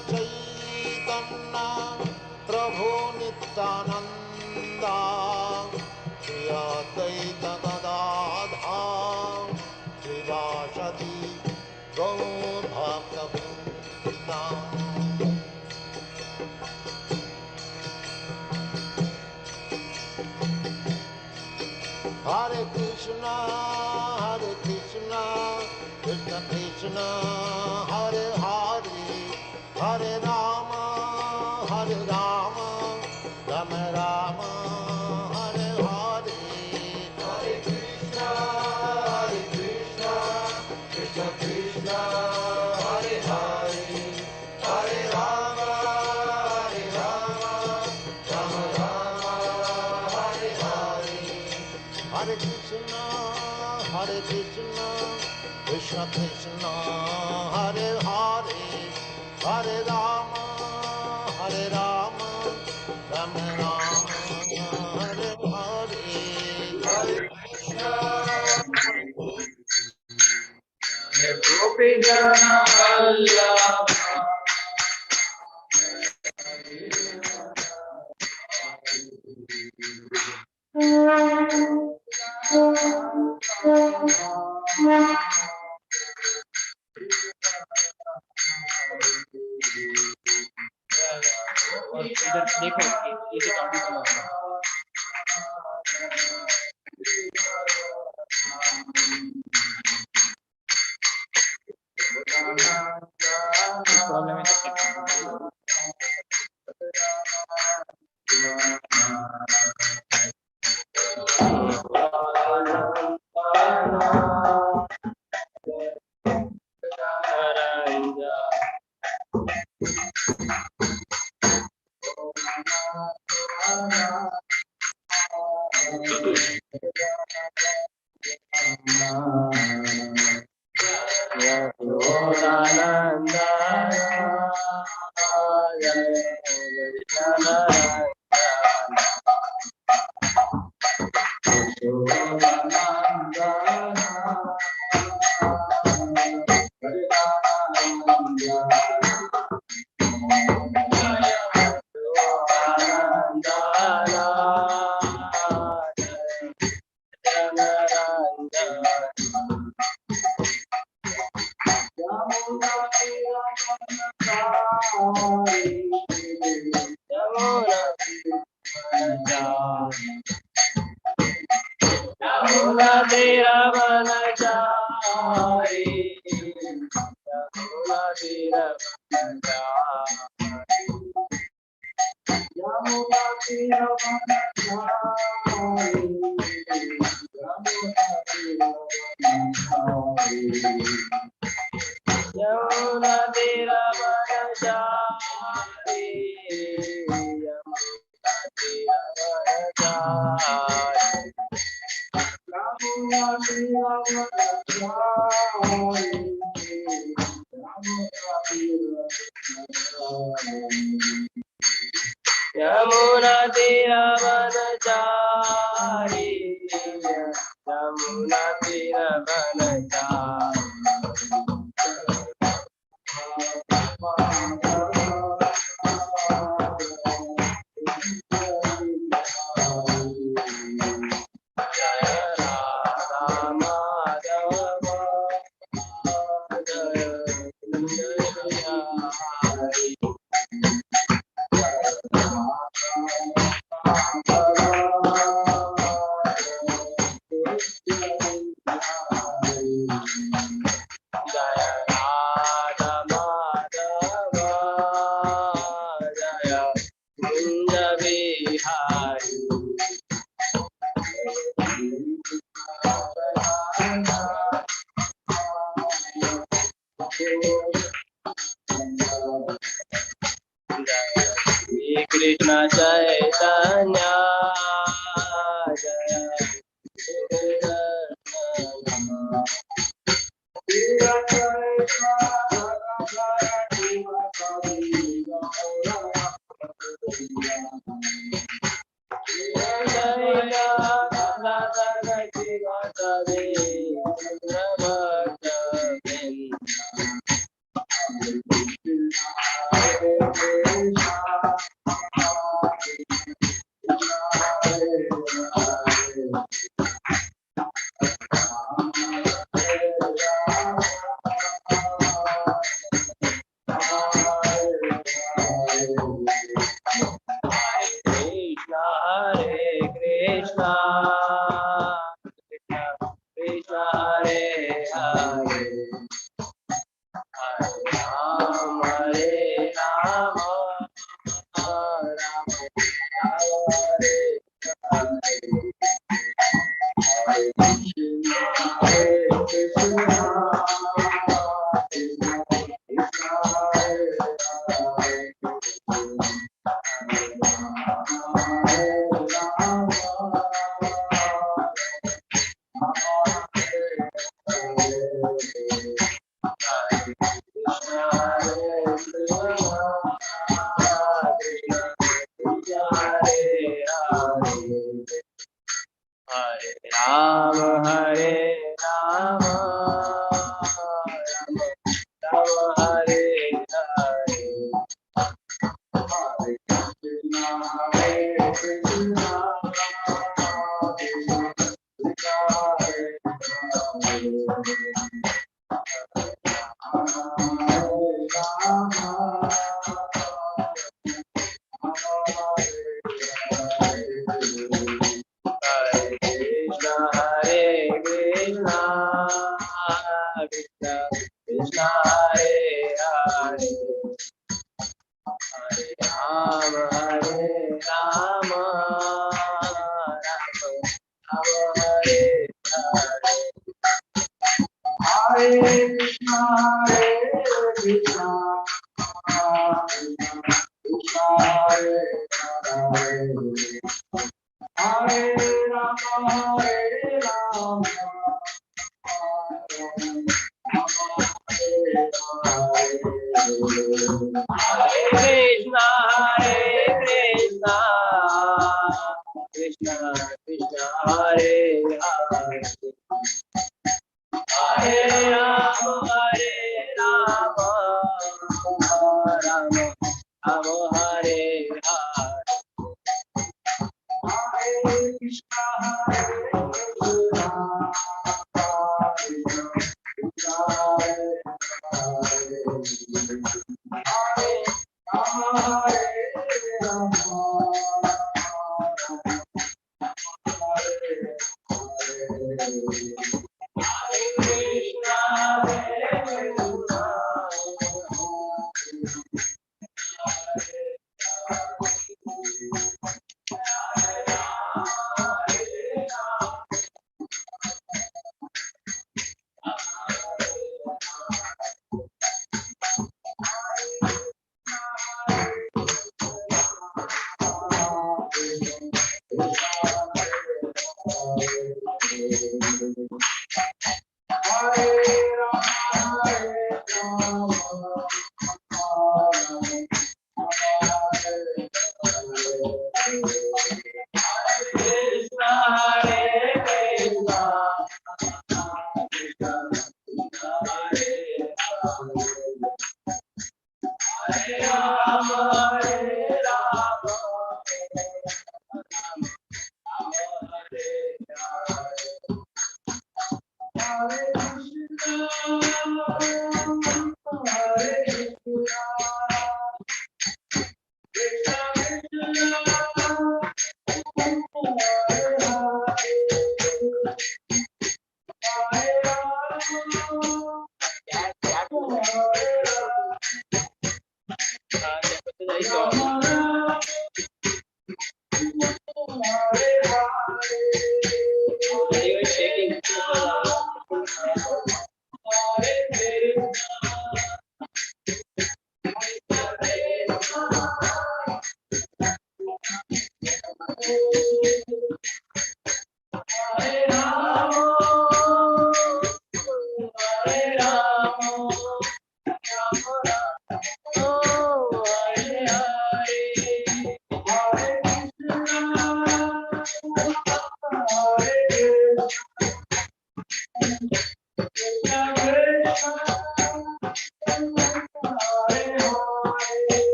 Chaitanya Prabhu Nityananda Shri Advaita Gadadhar Srivasadi Gaur Bhakta Vrinda. Hare Krishna, Krishna Krishna, Hare Hare, Hare Rama, Rama Rama, Hare Hare. Hare Krishna, Krishna Krishna, Hare Hare, Hare Rama, Rama Rama, Hare Hare. Hare Krishna, Krishna Krishna, Hare Hare, Hare Rama, Rama Rama, Hare Hare. Hare Krishna, Gopi Jana Vallabha. इधर देखो ये जो audio चला रहा है problem है Krishna Chaitanya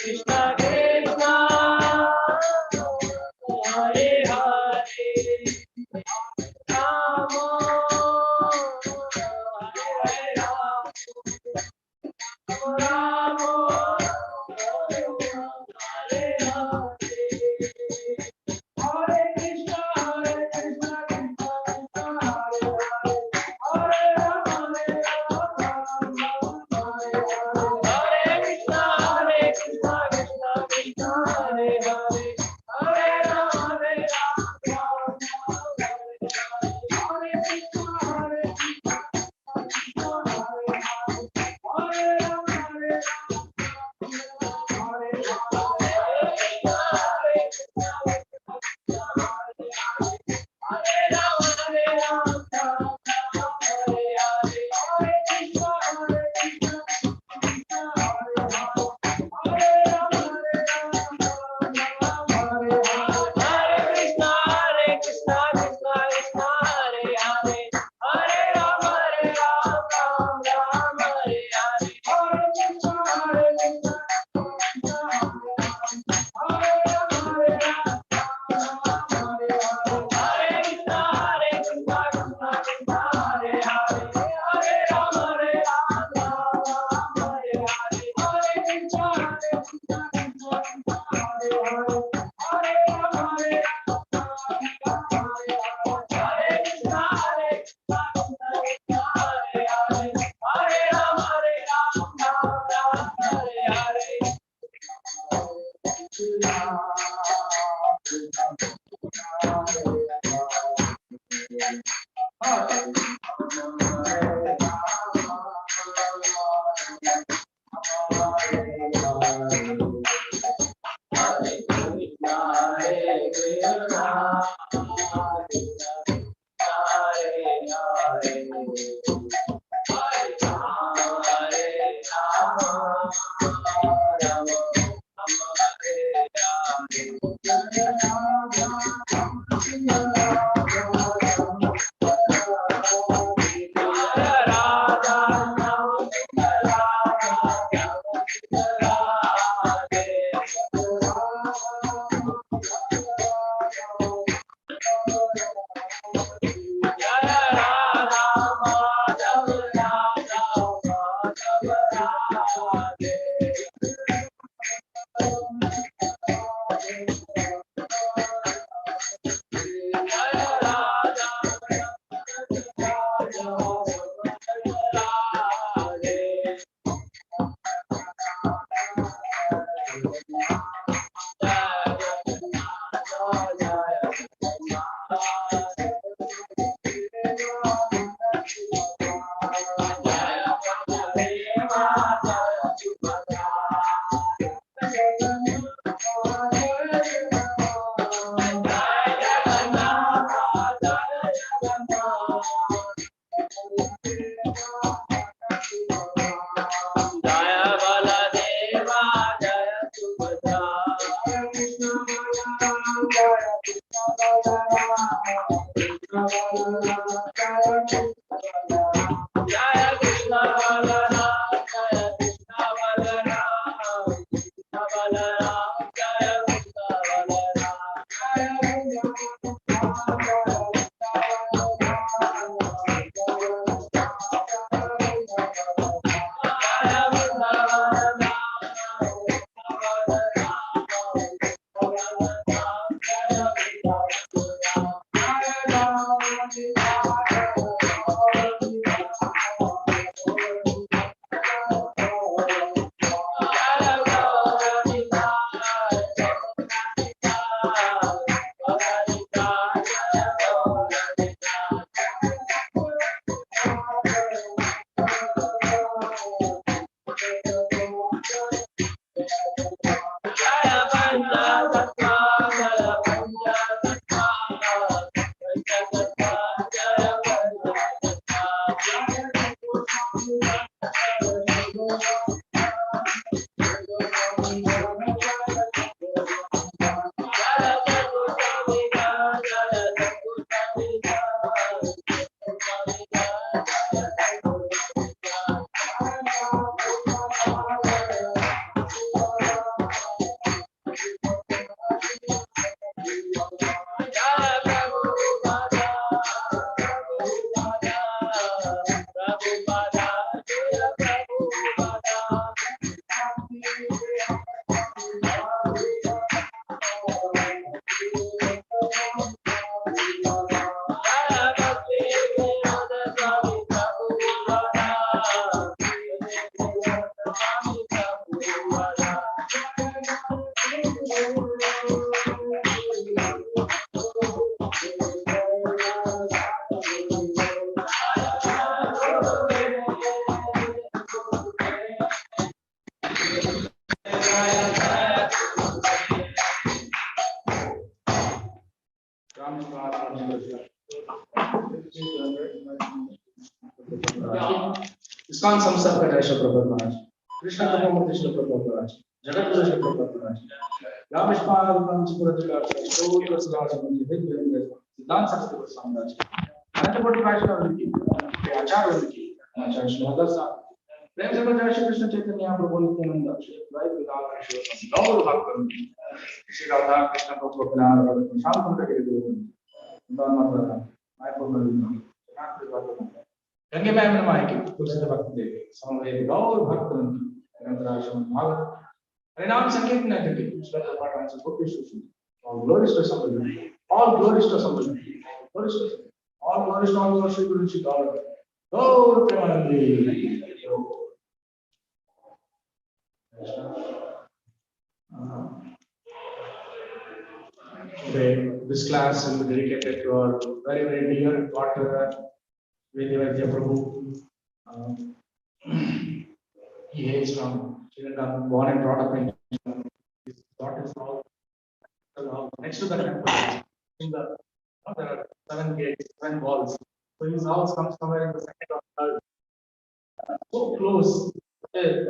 Krishna Krishna ISKCON संस्थापक जय श्री प्रभुपाद महाराज, कृष्ण कथामूर्ति श्री प्रभुपाद महाराज, जगत गुरु श्री प्रभुपाद महाराज, रामेश्वर पंचपुरस्कार स्तोत्र सदाशिव सिद्धांत सरस्वती गोस्वामी महाराज, अनंतकोटि वैष्णव की आचार्य की आचार्य श्री हदसा प्रेम से जय श्री कृष्ण चैतन्य प्रभु नित्यानंद श्री द्वैत गदाधर श्री गौर भक्तवृंद श्री राधा कृष्ण प्रभु कल्याण शाम सुंदर के गुरु माता मायपुर गंगे में माय की तुलसी भक्त देवी समवेत गौर भक्तवृंद निरंतर आश्रम भागवत हरिनाम संकीर्तन करके श्रद्धा पाठ से कोटि सुषि all glories to somebody, all glories to somebody, all glories to all Shri Guru Ji God. Gaur Premanandi. Today, this class will be dedicated to our very, very dear daughter, Navavidha Prabhu. He hails from Sri Lanka, born and brought up in his daughter's house. Next to the temple, in the there are 7 gates, 7 walls. So his house comes somewhere in the center of the earth. So close. His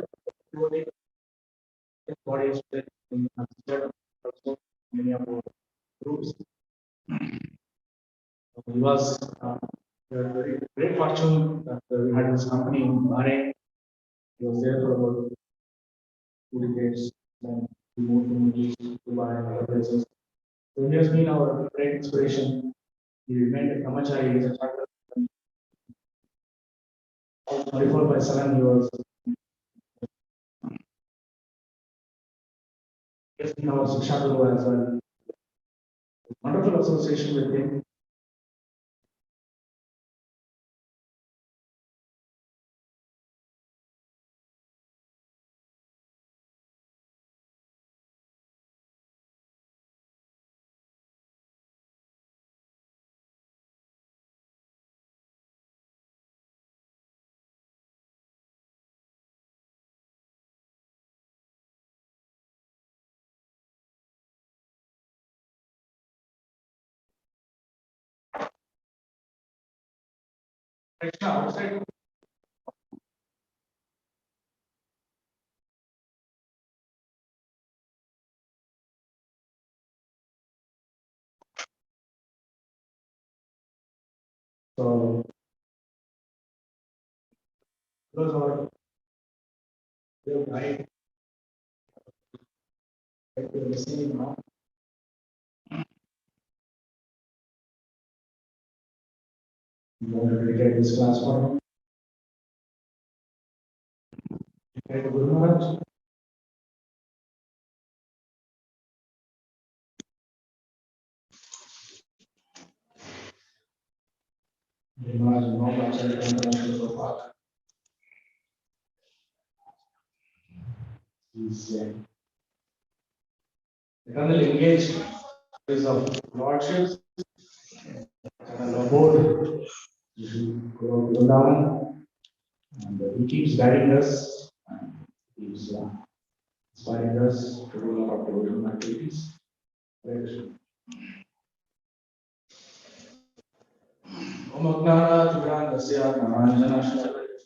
body is in so many of our groups. He was very great fortune that we had this company in Bahrain. He was there for about 2 decades. Then we moved to Middle East, Dubai, and other places. So he has been our great inspiration. He remained a Kamachari, he is a charter. 24/7 he was. He has been our Shiksha Guru as well. Wonderful association with him. Krishna outside. So those are your guide. Like you're listening now. You want to dedicate this class for him? Dedicate to Guru Maharaj. Guru Maharaj is not outside the international park. He's eternally engaged in of lordships and abode. Go to Vrindavan, and he keeps guiding us and keeps inspiring us to do a lot of devotional activities. Hare Krishna. Om Ajnana-timirandasya Naranjana-shalakaya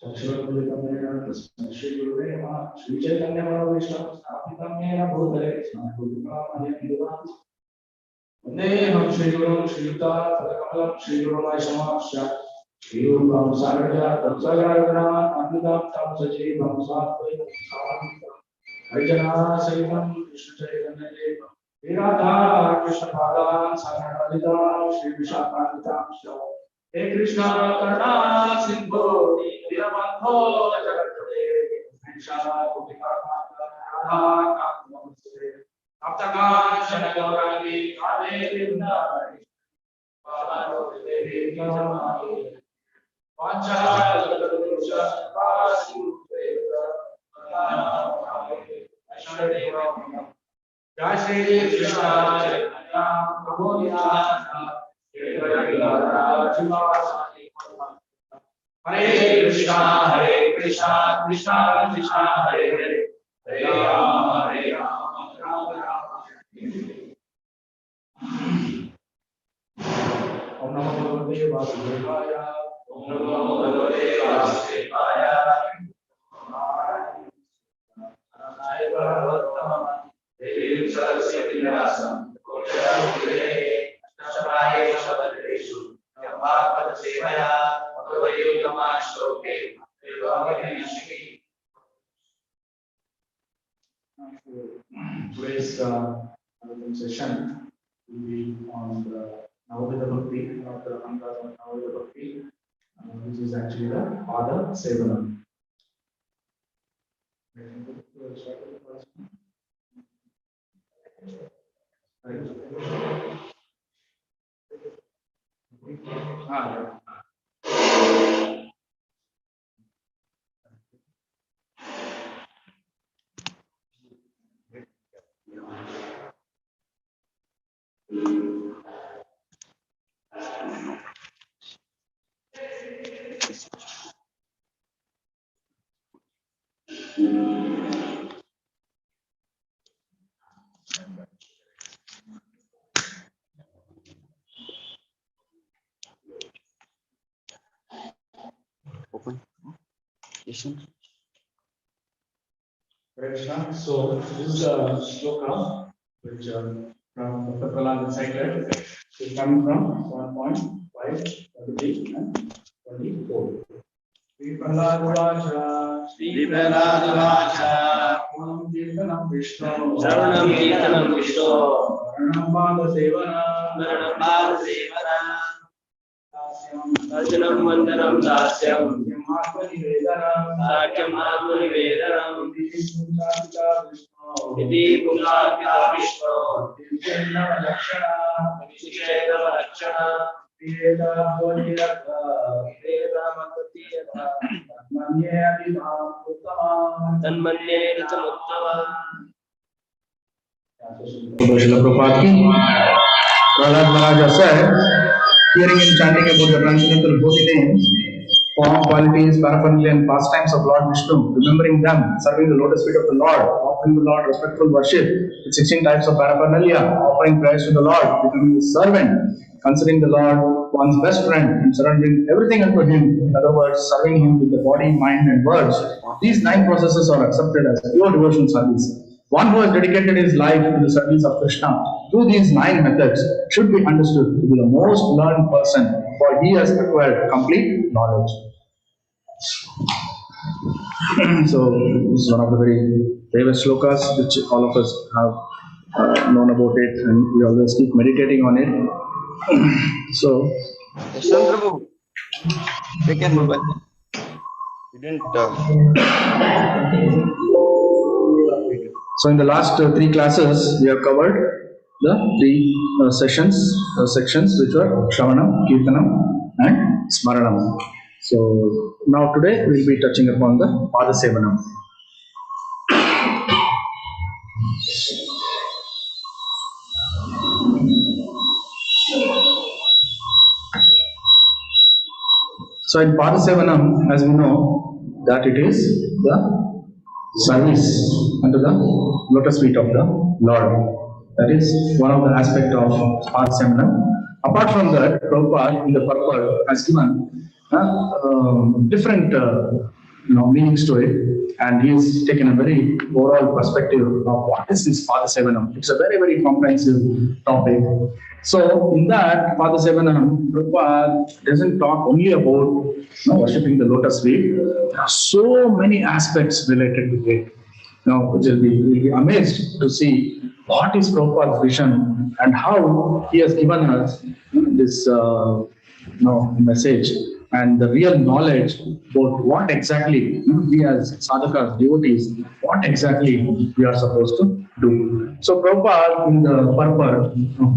Chakshurapuritamena Tasmai Shri Gurave Namaha Shri Chaitanya Mahavishnu Sthapitam Yena Bhutale Snapurupam Vandeham Shri Guru Shri Yuta Padakamalam Shri Guru Vaishnavasya Shri Rupam Sarvaja Tatsagradana Anudam Tam Sajivam Sattvaim Savantam Harijana Saivam Krishna Chaitanya Devam Radha Krishna Bhagavan Saranaditam Shri Vishakanitam Shri He Krishna Karna Sindhu Dinamadho Jagatpate Vishara Kutika Radha Namaste Aptakan Shanagaurani Ade Vindavani Pavaro Devi Kamani Pancha Jagadurusha Pasi Veda Vana Ashadeva Jai Shri Krishna Chaitanya Prabhu Nityananda Hare Krishna Krishna Krishna Hare Hare Hare Rama Rama Rama Rama Vasudevaya. Om Namo Bhagavate Vasudevaya. Devim Saraswati Vyasam Kochayamudre Nashamaye Shabadreshu Yamma Padasevaya Madhavayutama Shloke Devamagishiki. Today's session will be on the Navavidha Bhakti, not the Navavidha Bhakti, which is actually the Padasevanam. Open. Listen. Krishna. So this is a sloka which from Dr. Prahlad recited. It comes from 1.5, 23 and 24. Shri Prahlad Vacha. Shri Prahlad Vacha. Shravanam Kirtanam Vishnu. Shravanam Kirtanam Vishnu. Varanam Padasevanam. Varanam Padasevanam. Arjanam Vandanam Dasyam. Sakyam Atmanivedanam. Iti Punnakita Vishnu. Vishishtena Lakshana. Veda Matvatiyata. Tanmanye Ritamuttama. Srila Prabhupada ki Prahlad Maharaj said, hearing and chanting about the transcendental holy names, form, qualities, paraphernalia and pastimes of Lord Vishnu, remembering them, serving the lotus feet of the Lord, offering the Lord respectful worship with 16 types of paraphernalia, offering prayers to the Lord, becoming his servant, considering the Lord one's best friend and surrendering everything unto him, in other words, serving him with the body, mind and words. These 9 processes are accepted as pure devotional service. One who has dedicated his life to the service of Krishna through these 9 methods should be understood to be the most learned person, for he has acquired complete knowledge. So, this is one of the very famous slokas which all of us have known about it, and we always keep meditating on it. So, Listen, Prabhu. Take care, mobile. You didn't. So in the last 3 classes, we have covered the 3 sections which were Shravanam, Kirtanam and Smaranam. So now today we will be touching upon the Padasevanam. So in Padasevanam, as we know, that it is the service under the lotus feet of the Lord. That is one of the aspects of Padasevanam. Apart from that, Prabhupada in the purport has given different meanings to it, and he has taken a very overall perspective of what is this Padasevanam. It's a very, very comprehensive topic. So in that Padasevanam, Prabhupada doesn't talk only about worshipping the lotus feet. There are so many aspects related to it. Now, we'll be amazed to see what is Prabhupada's vision and how he has given us this message and the real knowledge about what exactly we as sadhakas, devotees, what exactly we are supposed to do. So Prabhupada in the purport,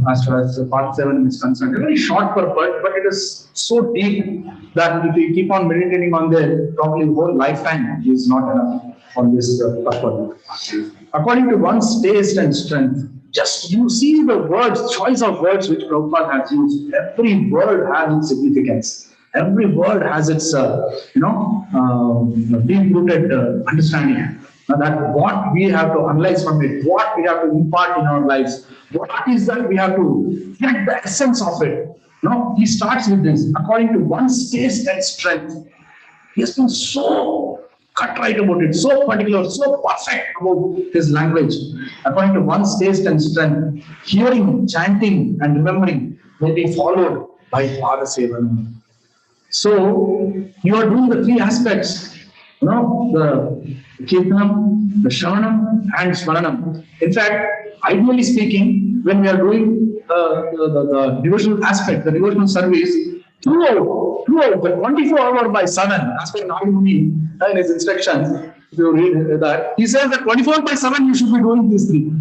as far as part 7 is concerned, a very short purport, but it is so deep that if we keep on meditating on that, probably whole lifetime is not enough on this purport. According to one's taste and strength, just you see the words, choice of words which Prabhupada has used. Every word has its significance. Every word has its, deep-rooted understanding. That what we have to analyze from it, what we have to impart in our lives, what is that we have to get the essence of it. No, he starts with this. According to one's taste and strength. He has been so cut right about it, so particular, so perfect about his language. According to one's taste and strength, hearing, chanting, and remembering will be followed by Padasevanam. So you are doing the three aspects, the Kirtanam, the Shravanam, and Smaranam. In fact, ideally speaking, when we are doing the devotional aspect, the devotional service, throughout the 24-hour by 7, as per Navavidha in his instructions, if you read that, he says that 24 by 7 you should be doing these three,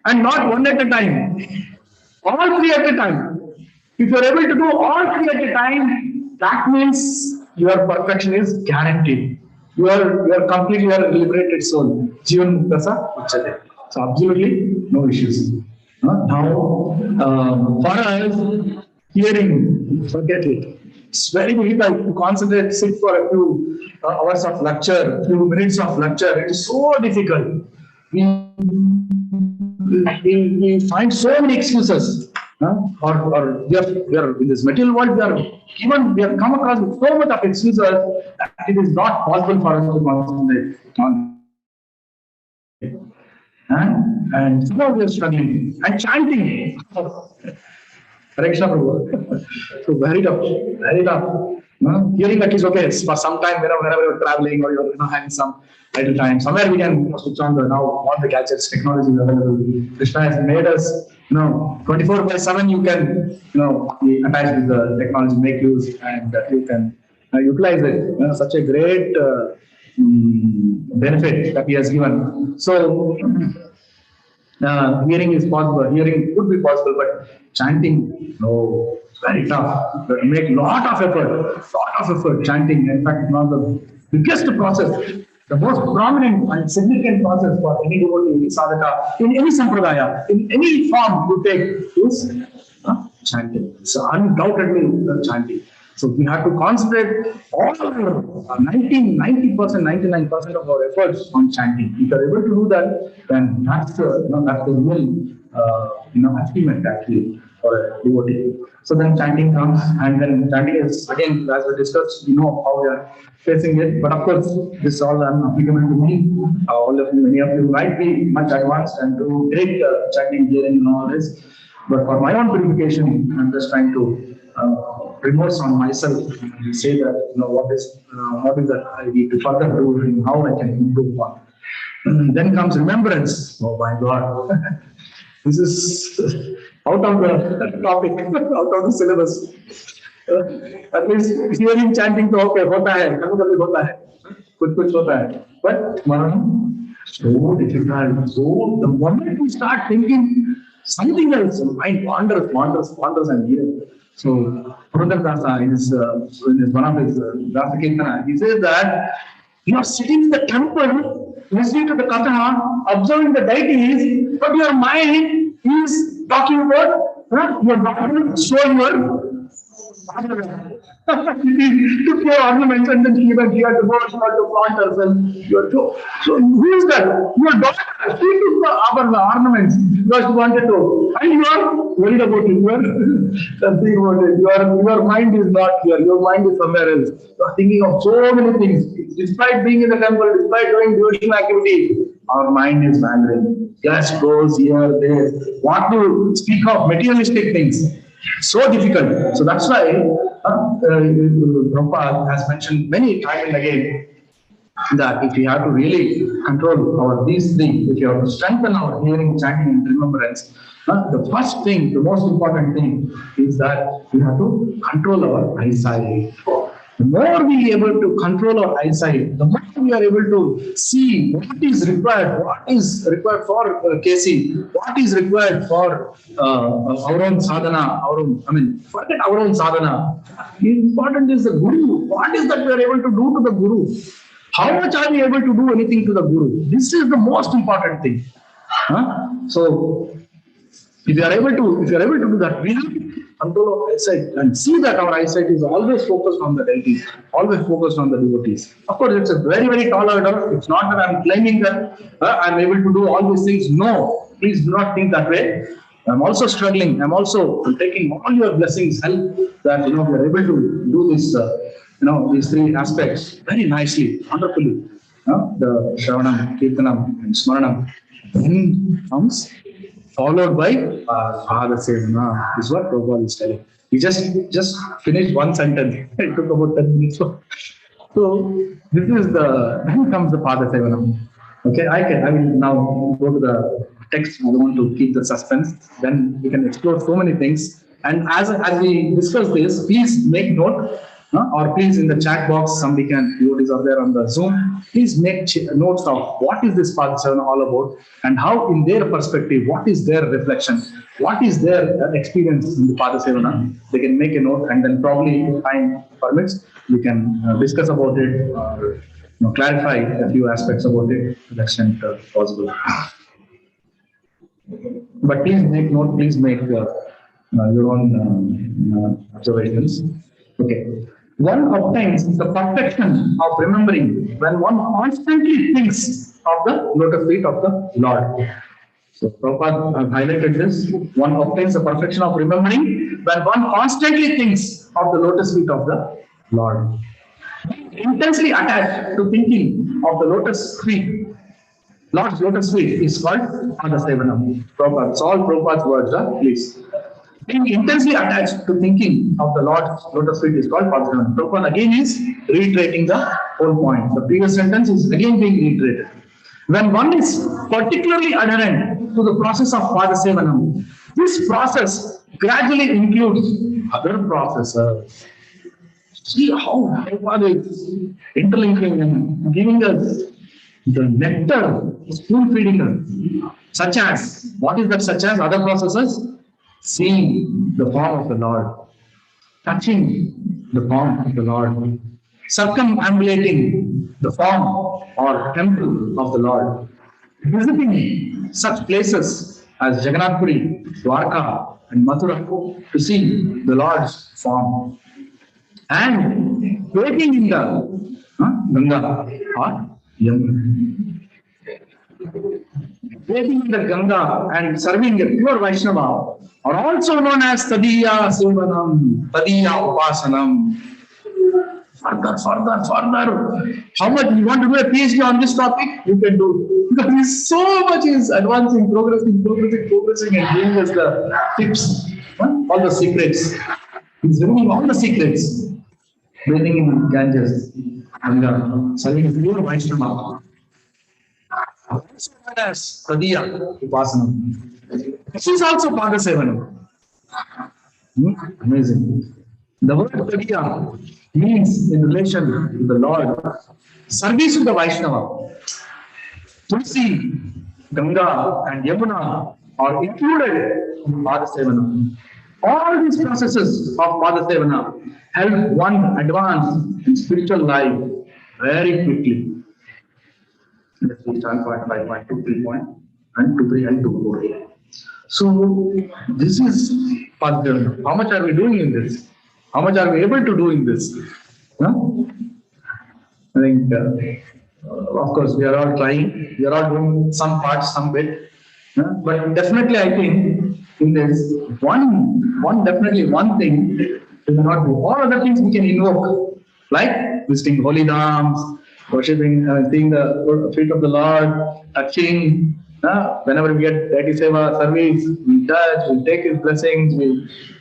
and not one at a time, all three at a time. If you are able to do all three at a time, that means your perfection is guaranteed. You are completely a liberated soul. Jivan Muktasa Uchate. So absolutely no issues. Now, for us, hearing, forget it. It's very difficult to concentrate, sit for a few hours of lecture, few minutes of lecture. It is so difficult. We find so many excuses. Or we are in this material world, we have come across with so much of excuses that it is not possible for us to concentrate on. And now we are struggling. And chanting. Prabhu. So very tough, very tough. Hearing that is okay for some time whenever you're traveling or you're having some idle time. Somewhere we can switch on now all the gadgets, technology is available. Krishna has made us 24 by 7 you can be attached with the technology, make use, and you can utilize it. Such a great benefit that he has given. So hearing is possible, hearing could be possible, but chanting, no, very tough. Make lot of effort chanting. In fact, one of the biggest process, the most prominent and significant process for any devotee, any sadhaka, in any sampradaya, in any form you take is chanting. It's undoubtedly chanting. So we have to concentrate all our 90%, 99% of our efforts on chanting. If you are able to do that, then that's the real achievement actually for a devotee. So then chanting comes, and then chanting is again, as we discussed, how we are facing it. But of course, this is all applicable to me. All of you, many of you might be much advanced and do great chanting, hearing, and all this. But for my own purification, I'm just trying to remorse on myself and say that what is that I need to further do and how I can improve on. Then comes remembrance. Oh my God, this is out of the topic, out of the syllabus. At least hearing chanting to okay, hota hai, kabhi hota hai, kuch hota hai. But so difficult. So the moment we start thinking something else, mind wanders and here. So Purandar in one of his Dasa Kirtana, he says that you are sitting in the temple, listening to the katha, observing the deities, but your mind is talking about your doctrine, so your took your ornaments and then she went here to go to flaunt herself. So who is that? Your daughter. She took our ornaments because she wanted to. And you are worried about it. You are thinking about it. Your mind is not here. Your mind is somewhere else. You are thinking of so many things. Despite being in the temple, despite doing devotional activity, our mind is wandering. Just goes here, there. What to speak of materialistic things? So difficult. So that's why Prabhupada has mentioned many times and again that if you have to really control these things, if you have to strengthen our hearing, chanting, and remembrance, the first thing, the most important thing is that we have to control our eyesight. The more we are able to control our eyesight, the more we are able to see what is required for Casey, what is required for our own sadhana, forget our own sadhana. Important is the Guru. What is that we are able to do to the Guru? How much are we able to do anything to the Guru? This is the most important thing. So, if you are able to do that, we have to control our eyesight and see that our eyesight is always focused on the deities, always focused on the devotees. Of course, it's a very, very tall order. It's not that I'm claiming that I'm able to do all these things. No, please do not think that way. I'm also struggling. I'm also taking all your blessings, help that we are able to do this. These three aspects very nicely, wonderfully. The Shravanam, Kirtanam, and Smaranam. Then comes followed by Padasevanam. This is what Prabhupada is telling. He just finished one sentence. It took about 10 minutes. So this is then comes the Padasevanam. Okay, I will now go to the text. I don't want to keep the suspense. Then we can explore so many things. And as we discuss this, please make note, or please in the chat box, somebody can, devotees are there on the Zoom, please make notes of what is this Padasevanam all about, and how in their perspective, what is their reflection, what is their experience in the Padasevanam. They can make a note, and then probably if time permits, we can discuss about it, or clarify a few aspects about it to the extent possible. But please make note, please make your own observations. Okay. One obtains the perfection of remembering when one constantly thinks of the lotus feet of the Lord. So Prabhupada have highlighted this. One obtains the perfection of remembering when one constantly thinks of the lotus feet of the Lord. Intensely attached to thinking of the lotus feet, Lord's lotus feet, is called Padasevanam. Prabhupada, it's all Prabhupada's words, please. Being intensely attached to thinking of the Lord's lotus feet is called Padasevanam. Prabhupada again is reiterating the whole point. The previous sentence is again being reiterated. When one is particularly adherent to the process of Padasevanam, this process gradually includes other processes. See how Prabhupada is interlinking and giving us the nectar, spoon feeding us. Such as, what is that such as? Other processes? Seeing the form of the Lord, touching the form of the Lord, circumambulating the form or temple of the Lord, visiting such places as Jagannath Puri, Dwarka, and Mathura to see the Lord's form, and bathing in the Ganga or Yamuna. Bathing in the Ganga and serving a pure Vaishnava are also known as Tadiya Sevanam, Tadiya Upasanam. Further. How much you want to do a PhD on this topic? You can do. Because so much is advancing, progressing, and giving us the tips, all the secrets. He's revealing all the secrets. Bathing in Ganges, Ganga, serving a pure Vaishnava. Also known as Tadiya Upasanam. This is also Padasevanam. Amazing. The word Tadiya means in relation to the Lord, service to the Vaishnava. Tulsi, Ganga, and Yamuna are included in Padasevanam. All these processes of Padasevanam help one advance in spiritual life very quickly. Let's see, 7.5, 2, 3 point, and 2, 3, and 2, 4. So, this is Padasevanam. How much are we doing in this? How much are we able to do in this? I think, of course, we are all trying. We are all doing some parts, some bit. But definitely, I think in this, one thing we will not do. All other things we can invoke, like visiting holy dhams, worshipping, seeing the feet of the Lord, touching. Whenever we get deity Seva service, we touch, we take his blessings,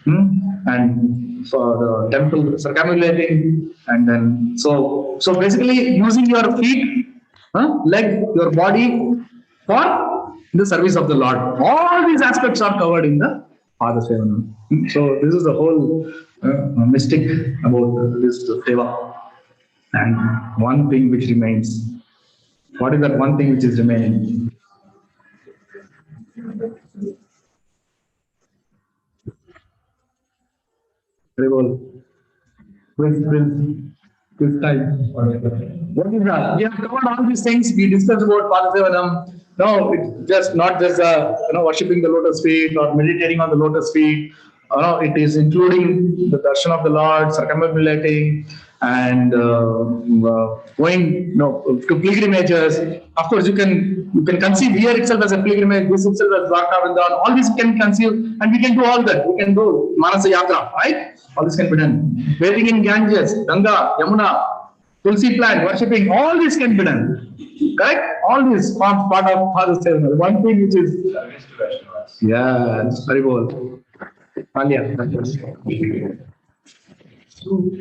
and for the temple circumambulating, and then so basically using your feet, leg, your body for the service of the Lord. All these aspects are covered in the Padasevanam. So this is the whole mystic about this Seva. And one thing which remains. What is that one thing which is remaining? Quiz time. What is that? We have covered all these things. We discussed about Padasevanam. No, it's just not just worshipping the lotus feet or meditating on the lotus feet. It is including the darshan of the Lord, circumambulating, and going to pilgrimages. Of course, you can conceive here itself as a pilgrimage, this itself as Bhakti. All this can conceive, and we can do all that. We can do Manasa Yatra, right? All this can be done. Bathing in Ganges, Ganga, Yamuna, Tulsi plant, worshipping, all this can be done. Correct? All this forms part of Padasevanam. One thing which is Service to Vaishnavas. yeah, it's very well. So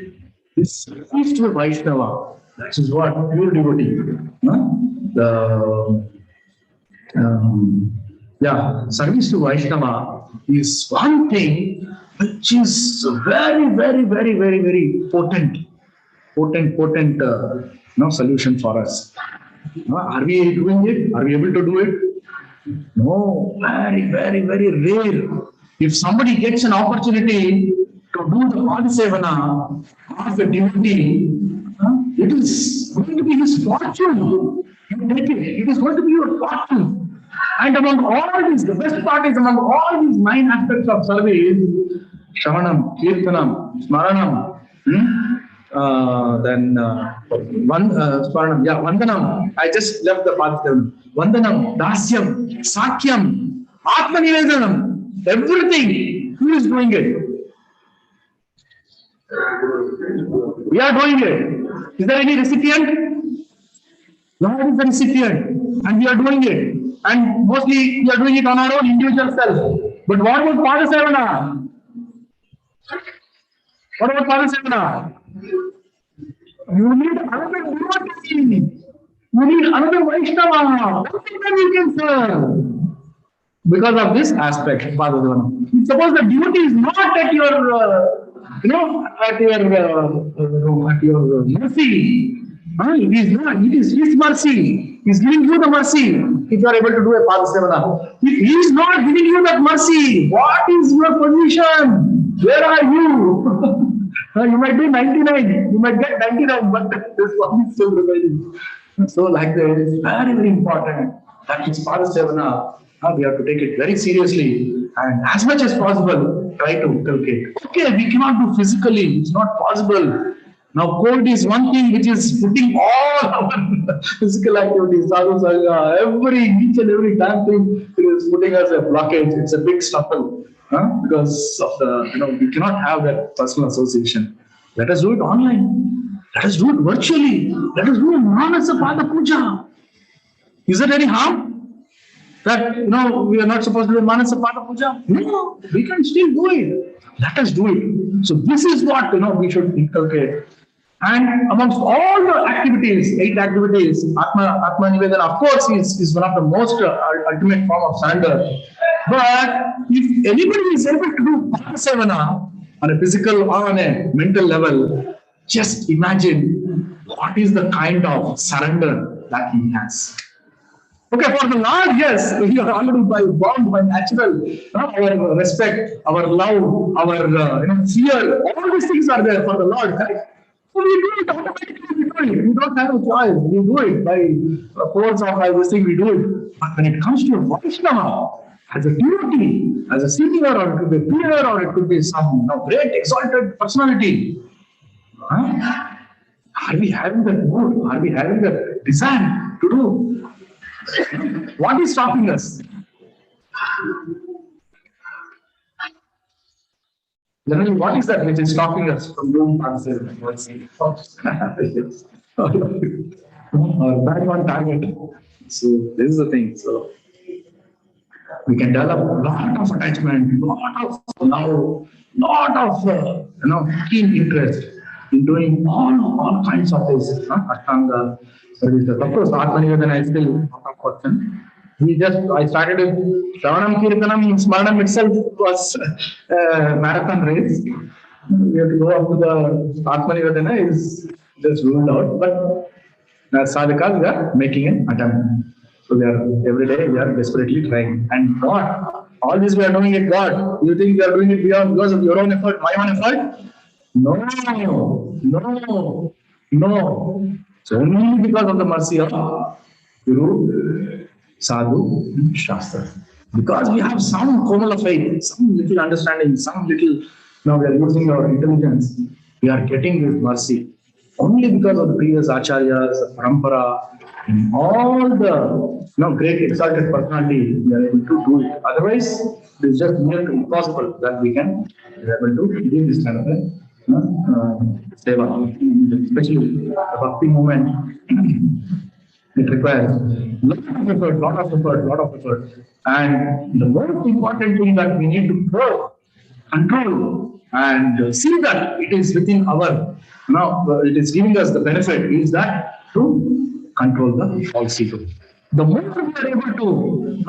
this service to Vaishnava, that is what pure devotee. Service to Vaishnava is one thing which is very potent solution for us. Are we doing it? Are we able to do it? No, very rare. If somebody gets an opportunity to do the Padasevana of a devotee, it is going to be his fortune. You take it. It is going to be your fortune. And among all these, the best part is among all these 9 aspects of service, Shravanam, Kirtanam, Smaranam, Vandanam. I just left the Padasevana. Vandanam, Dasyam, Sakyam, Atmanivedanam. Everything, who is doing it? We are doing it. Is there any recipient? Lord is the recipient, and we are doing it. And mostly we are doing it on our own individual self. But what about Padasevana? What about Padasevana? You need another devotee. You need another Vaishnava. Then you can serve. Because of this aspect, Padasevana. Suppose the devotee is not at your, at your mercy. It is not. It is his mercy. He is giving you the mercy. If you are able to do a Padasevana. If he is not giving you that mercy, what is your position? Where are you? You might be 99. You might get 99, but this one is still remaining. So, like that, it is very important. That is Padasevana. We have to take it very seriously and as much as possible try to inculcate. Okay, we cannot do physically, it's not possible. Now cold is one thing which is putting all our physical activities, sadhu sangha, each and every damn thing it is putting us a blockage. It's a big struggle because of the, we cannot have that personal association. Let us do it online. Let us do it virtually. Let us do Manasa Pada Puja. Is there any harm? That, we are not supposed to do Manasa Pada Puja? No, we can still do it. Let us do it. So this is what, we should inculcate. And amongst all the activities, 8 activities, Atma Nivedana, of course, is one of the most ultimate form of surrender. But if anybody is able to do Padasevana on a physical or on a mental level, just imagine what is the kind of surrender that he has. Okay, for the Lord, yes, we are already bound by natural, our respect, our love, our fear, all these things are there for the Lord, correct? So we do it automatically, we do it. We don't have a choice, we do it by force of this thing, we do it. But when it comes to a Vaishnava, as a devotee, as a senior, or it could be a peer, or it could be some great exalted personality, are we having that mood? Are we having that desire to do? What is stopping us? Generally, what is that which is stopping us from doing Padasevana? Or back on target. So this is the thing. So we can develop a lot of attachment, lot of love, lot of keen interest in doing all kinds of this. Ashtanga service. Of course, Atma Nivedana is still a question. I started with Shravanam, Kirtanam, Smaranam itself was a marathon race. We have to go up to the Atma Nivedana is just ruled out. But as sadhakas, we are making an attempt. So every day we are desperately trying. And God, all this we are doing it, God. You think we are doing it because of your own effort, my own effort? No. So only because of the mercy of Guru, Sadhu, Shastra. Because we have some kernel of faith, some little understanding, some little, we are using our intelligence, we are getting this mercy. only because of the previous acharyas, the parampara, and all the great exalted personality, we are able to do it. Otherwise, it is just near impossible that we can be able to do this kind of a seva, especially the bhakti movement. It requires lot of effort. And the most important thing that we need to control and see that it is within our, it is giving us the benefit is that to control the false ego. The more we are able to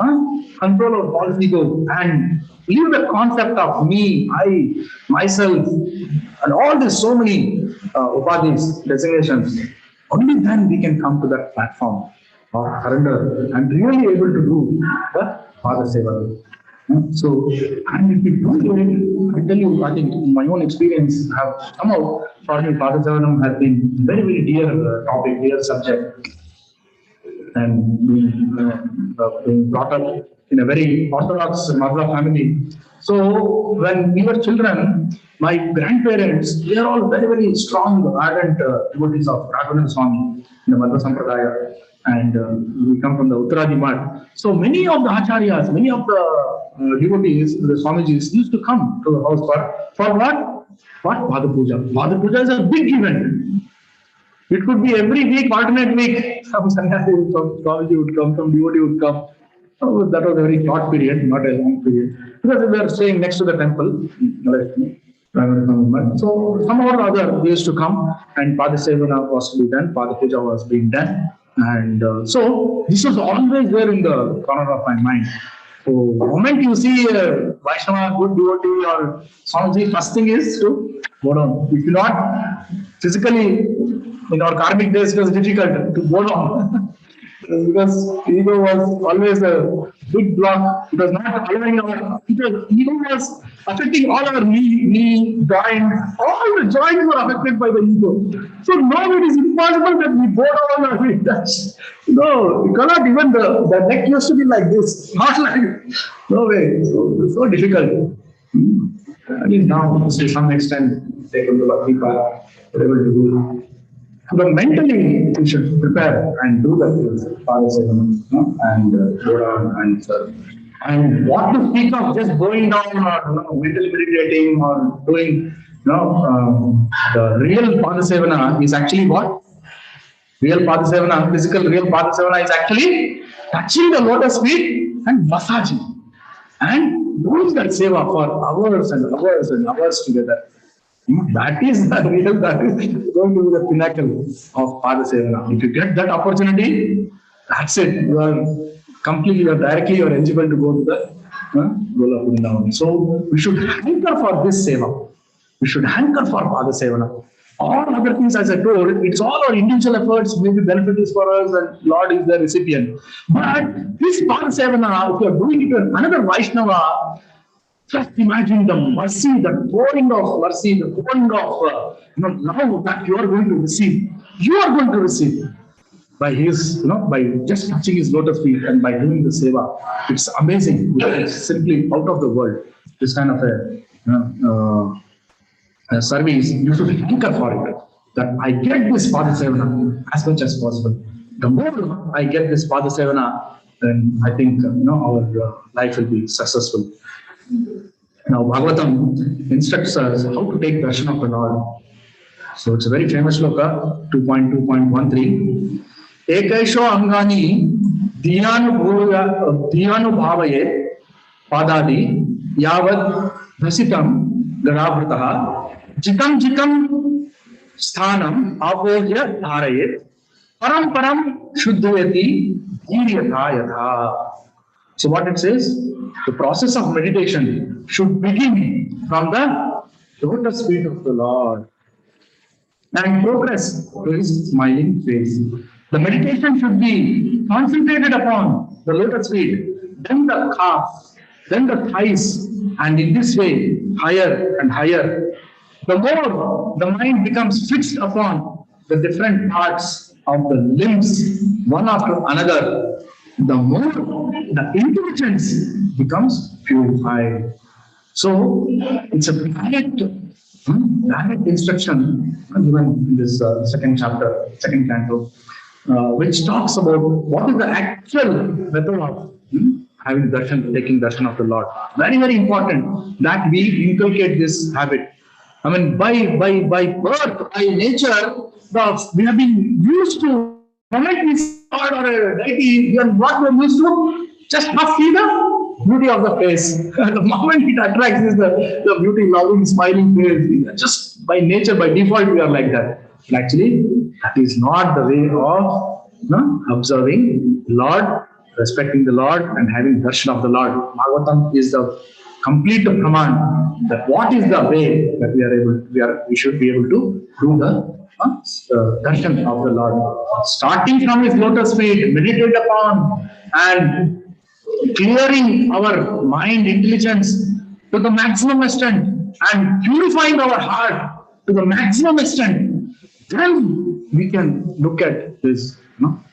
control our false ego and leave the concept of me, I, myself, and all these so many upadhis, designations, only then we can come to that platform of surrender and really able to do the Padaseva. So, and if you do it, I tell you, I think my own experience have come out for me, Padasevanam has been very, very dear topic, dear subject, and being brought up in a very orthodox Madhva family. So, when we were children, my grandparents, they are all very, very strong, ardent devotees of Raghunath Swami in the Madhva Sampradaya. And we come from the Uttaradi Math. So many of the acharyas, many of the devotees, the Swamijis used to come to the house for what? For Pada Puja. Pada Puja is a big event. It could be every week, alternate week. Some sannyasi would come, Swamiji would come, some devotee would come. So that was a very short period, not a long period. Because we were staying next to the temple. So somehow or other, they used to come and Padasevana was to be done, Pada Puja was being done. And so this was always there in the corner of my mind. So the moment you see a Vaishnava, good devotee or Swamiji, first thing is to go down. If you not physically, in our karmic days, it was difficult to go down. Because ego was always a big block. It was not allowing ego was affecting all our knee joint. All the joints were affected by the ego. So now it is impossible that we bow down or we touch. No, you cannot even the neck used to be like this, not like no way. So difficult. I mean now to some extent they will do Bhakti Para, we're able to do. But mentally, we should prepare and do that Padasevanam, and go down and serve. And what to speak of just going down or mentally meditating or doing, the real Padasevana is actually what? Real Padasevana, physical real Padasevana is actually touching the lotus feet and massaging. And doing that seva for hours and hours and hours together. That is the real, that is going to be the pinnacle of Padasevana. If you get that opportunity, that's it. You are directly eligible to go to the Gola Vrindavan. So we should hanker for this seva. We should hanker for Padasevana. All other things, as I told, it's all our individual efforts, maybe benefit is for us and Lord is the recipient. But this Padasevana, if you are doing it to another Vaishnava, just imagine the mercy, the pouring of mercy, the pouring of love that you are going to receive. You are going to receive by his, by just touching his lotus feet and by doing the seva. It's amazing. It's simply out of the world. This kind of a service, you should hanker for it. That I get this Padasevana as much as possible. The more I get this Padasevana, then I think our life will be successful. Now, Bhagavatam instructs us how to take darshan of the Lord. So it's a very famous sloka, 2.2.13. Ekaisho angani dhyanu bhavaye padadi yavad dhasitam gadabhrataha jikam sthanam apohya dharayet param shuddhayati dhiryatha yatha. So what it says? The process of meditation should begin from the lotus feet of the Lord and progress to his smiling face. The meditation should be concentrated upon the lotus feet, then the calf, then the thighs, and in this way, higher and higher. The more the mind becomes fixed upon the different parts of the limbs, one after another, the more the intelligence becomes purified. So it's a direct direct instruction given in this second chapter, second canto, which talks about what is the actual method of having darshan, taking darshan of the Lord. Very, very important that we inculcate this habit. I mean, by birth, by nature, we have been used to moment we see God or a deity, we are what we are used to just not see the beauty of the face. The moment it attracts is the beauty, loving, smiling face. Just by nature, by default, we are like that. But actually, that is not the way of observing the Lord, respecting the Lord, and having darshan of the Lord. Bhagavatam is the complete command that what is the way that we should be able to do the darshan of the Lord. Starting from his lotus feet, meditate upon and clearing our mind intelligence to the maximum extent and purifying our heart to the maximum extent, then we can look at this,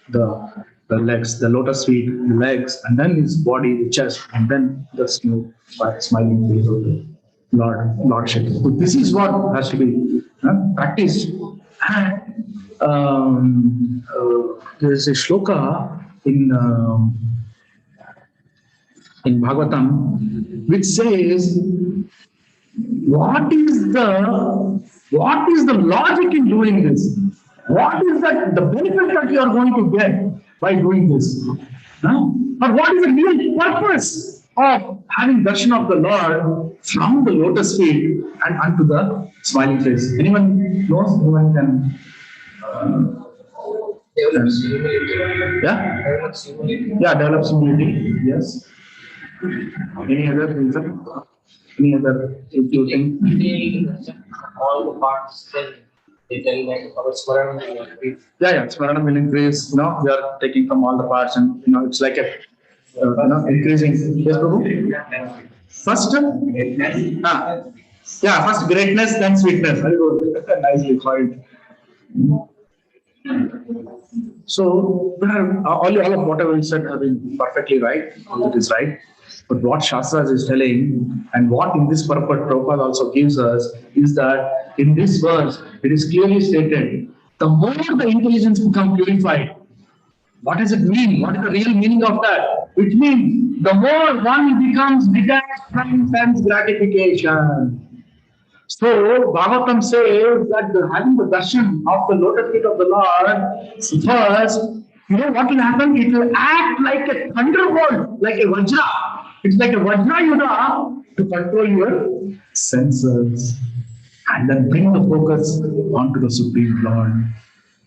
the legs, the lotus feet, the legs, and then his body, the chest, and then the smooth, smiling face of the Lordship. So this is what has to be practiced. And there is a shloka in Bhagavatam which says, what is the logic in doing this? What is the benefit that you are going to get by doing this? But what is the real purpose of having darshan of the Lord from the lotus feet and unto the smiling face? Anyone knows? Anyone can? Develops humility. Yeah? Develops humility. Yeah, develops humility. Yes. Any other reason? Any other thing? All the parts, then they tell like our smaranam will increase. Yeah, smaranam will increase. We are taking from all the parts, and it's like a increasing. Yes, Prabhu? First, first greatness, then sweetness. Very good. Nicely called. So, all of whatever you said have been perfectly right. All it is right. But what Shastras is telling, and what in this purport Prabhupada also gives us, is that in this verse, it is clearly stated, the more the intelligence becomes purified. What does it mean? What is the real meaning of that? It means the more one becomes detached from sense gratification. So, Bhagavatam says that having the darshan of the lotus feet of the Lord, first, what will happen? It will act like a thunderbolt, like a vajra. It's like a vajra yuddha to control your senses and then bring the focus onto the Supreme Lord.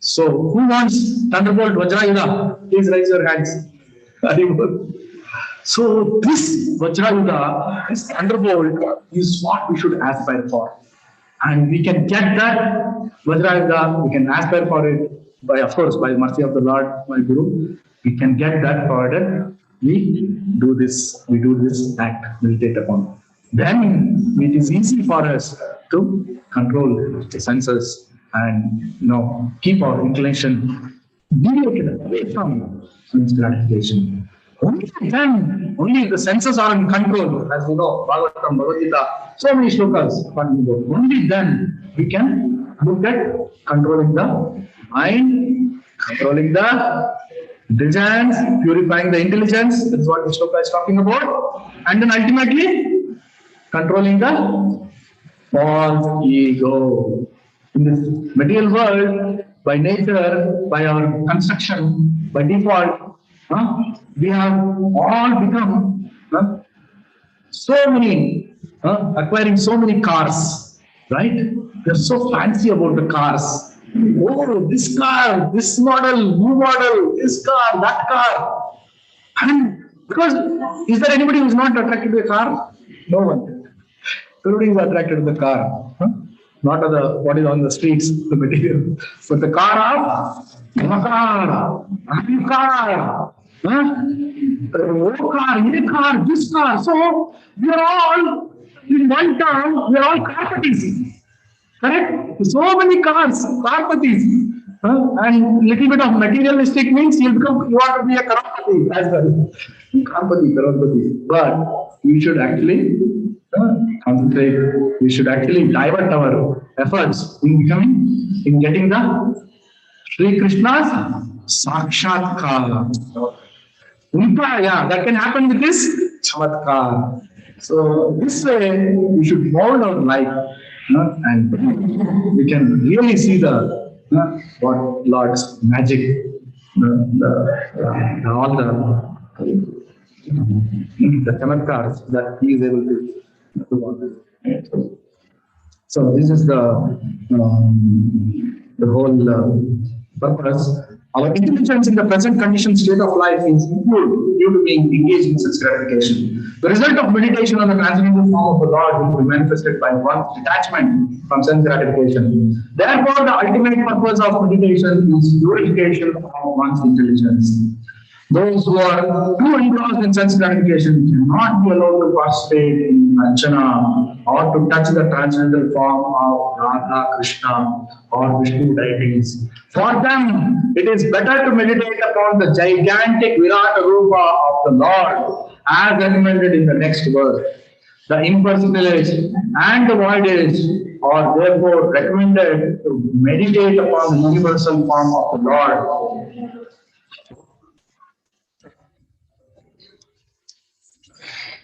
So, who wants thunderbolt vajra yuddha? Please raise your hands. So, this vajra yuddha, this thunderbolt, is what we should aspire for. And we can get that vajra yuddha, we can aspire for it, by the mercy of the Lord, my Guru. We can get that provided we do this act, meditate upon. Then it is easy for us to control the senses and keep our inclination deviated away from sense gratification. Only then, only the senses are in control, as we know, Bhagavatam, Navavidha, so many shlokas. Only then we can look at controlling the mind, controlling the intelligence, purifying the intelligence. That's what the shloka is talking about. And then ultimately, controlling the false ego. In this material world, by nature, by our construction, by default, we have all become acquiring so many cars, right? They're so fancy about the cars. Oh, this car, this model, new model, this car, that car. And because, is there anybody who's not attracted to a car? No one. Everybody is attracted to the car. Not to the what is on the streets, the material. But the car of happy car, this car. So we are all in one term, we are all carpatis. Correct? So many cars, carpatis. And little bit of materialistic means you want to be a crorepati as well. Karpati. But we should actually concentrate. We should actually divert our efforts in getting the Sri Krishna's Sakshatkar. Yeah, that can happen with this Chamatkar. So this way we should mold our life, and we can really see the what Lord's magic, all the chamatkars that he is able to do. So this is the whole purpose. Our intelligence in the present conditioned state of life is improved due to being engaged in such gratification. The result of meditation on the transcendental form of the Lord will be manifested by one's detachment from sense gratification. Therefore, the ultimate purpose of meditation is purification of one's intelligence. Those who are too engrossed in sense gratification cannot be allowed to participate in Archana or to touch the transcendental form of Radha, Krishna, or Vishnu deities. For them, it is better to meditate upon the gigantic Virata Rupa of the Lord, as recommended in the next verse. The impersonal age and the void age are therefore recommended to meditate upon the universal form of the Lord.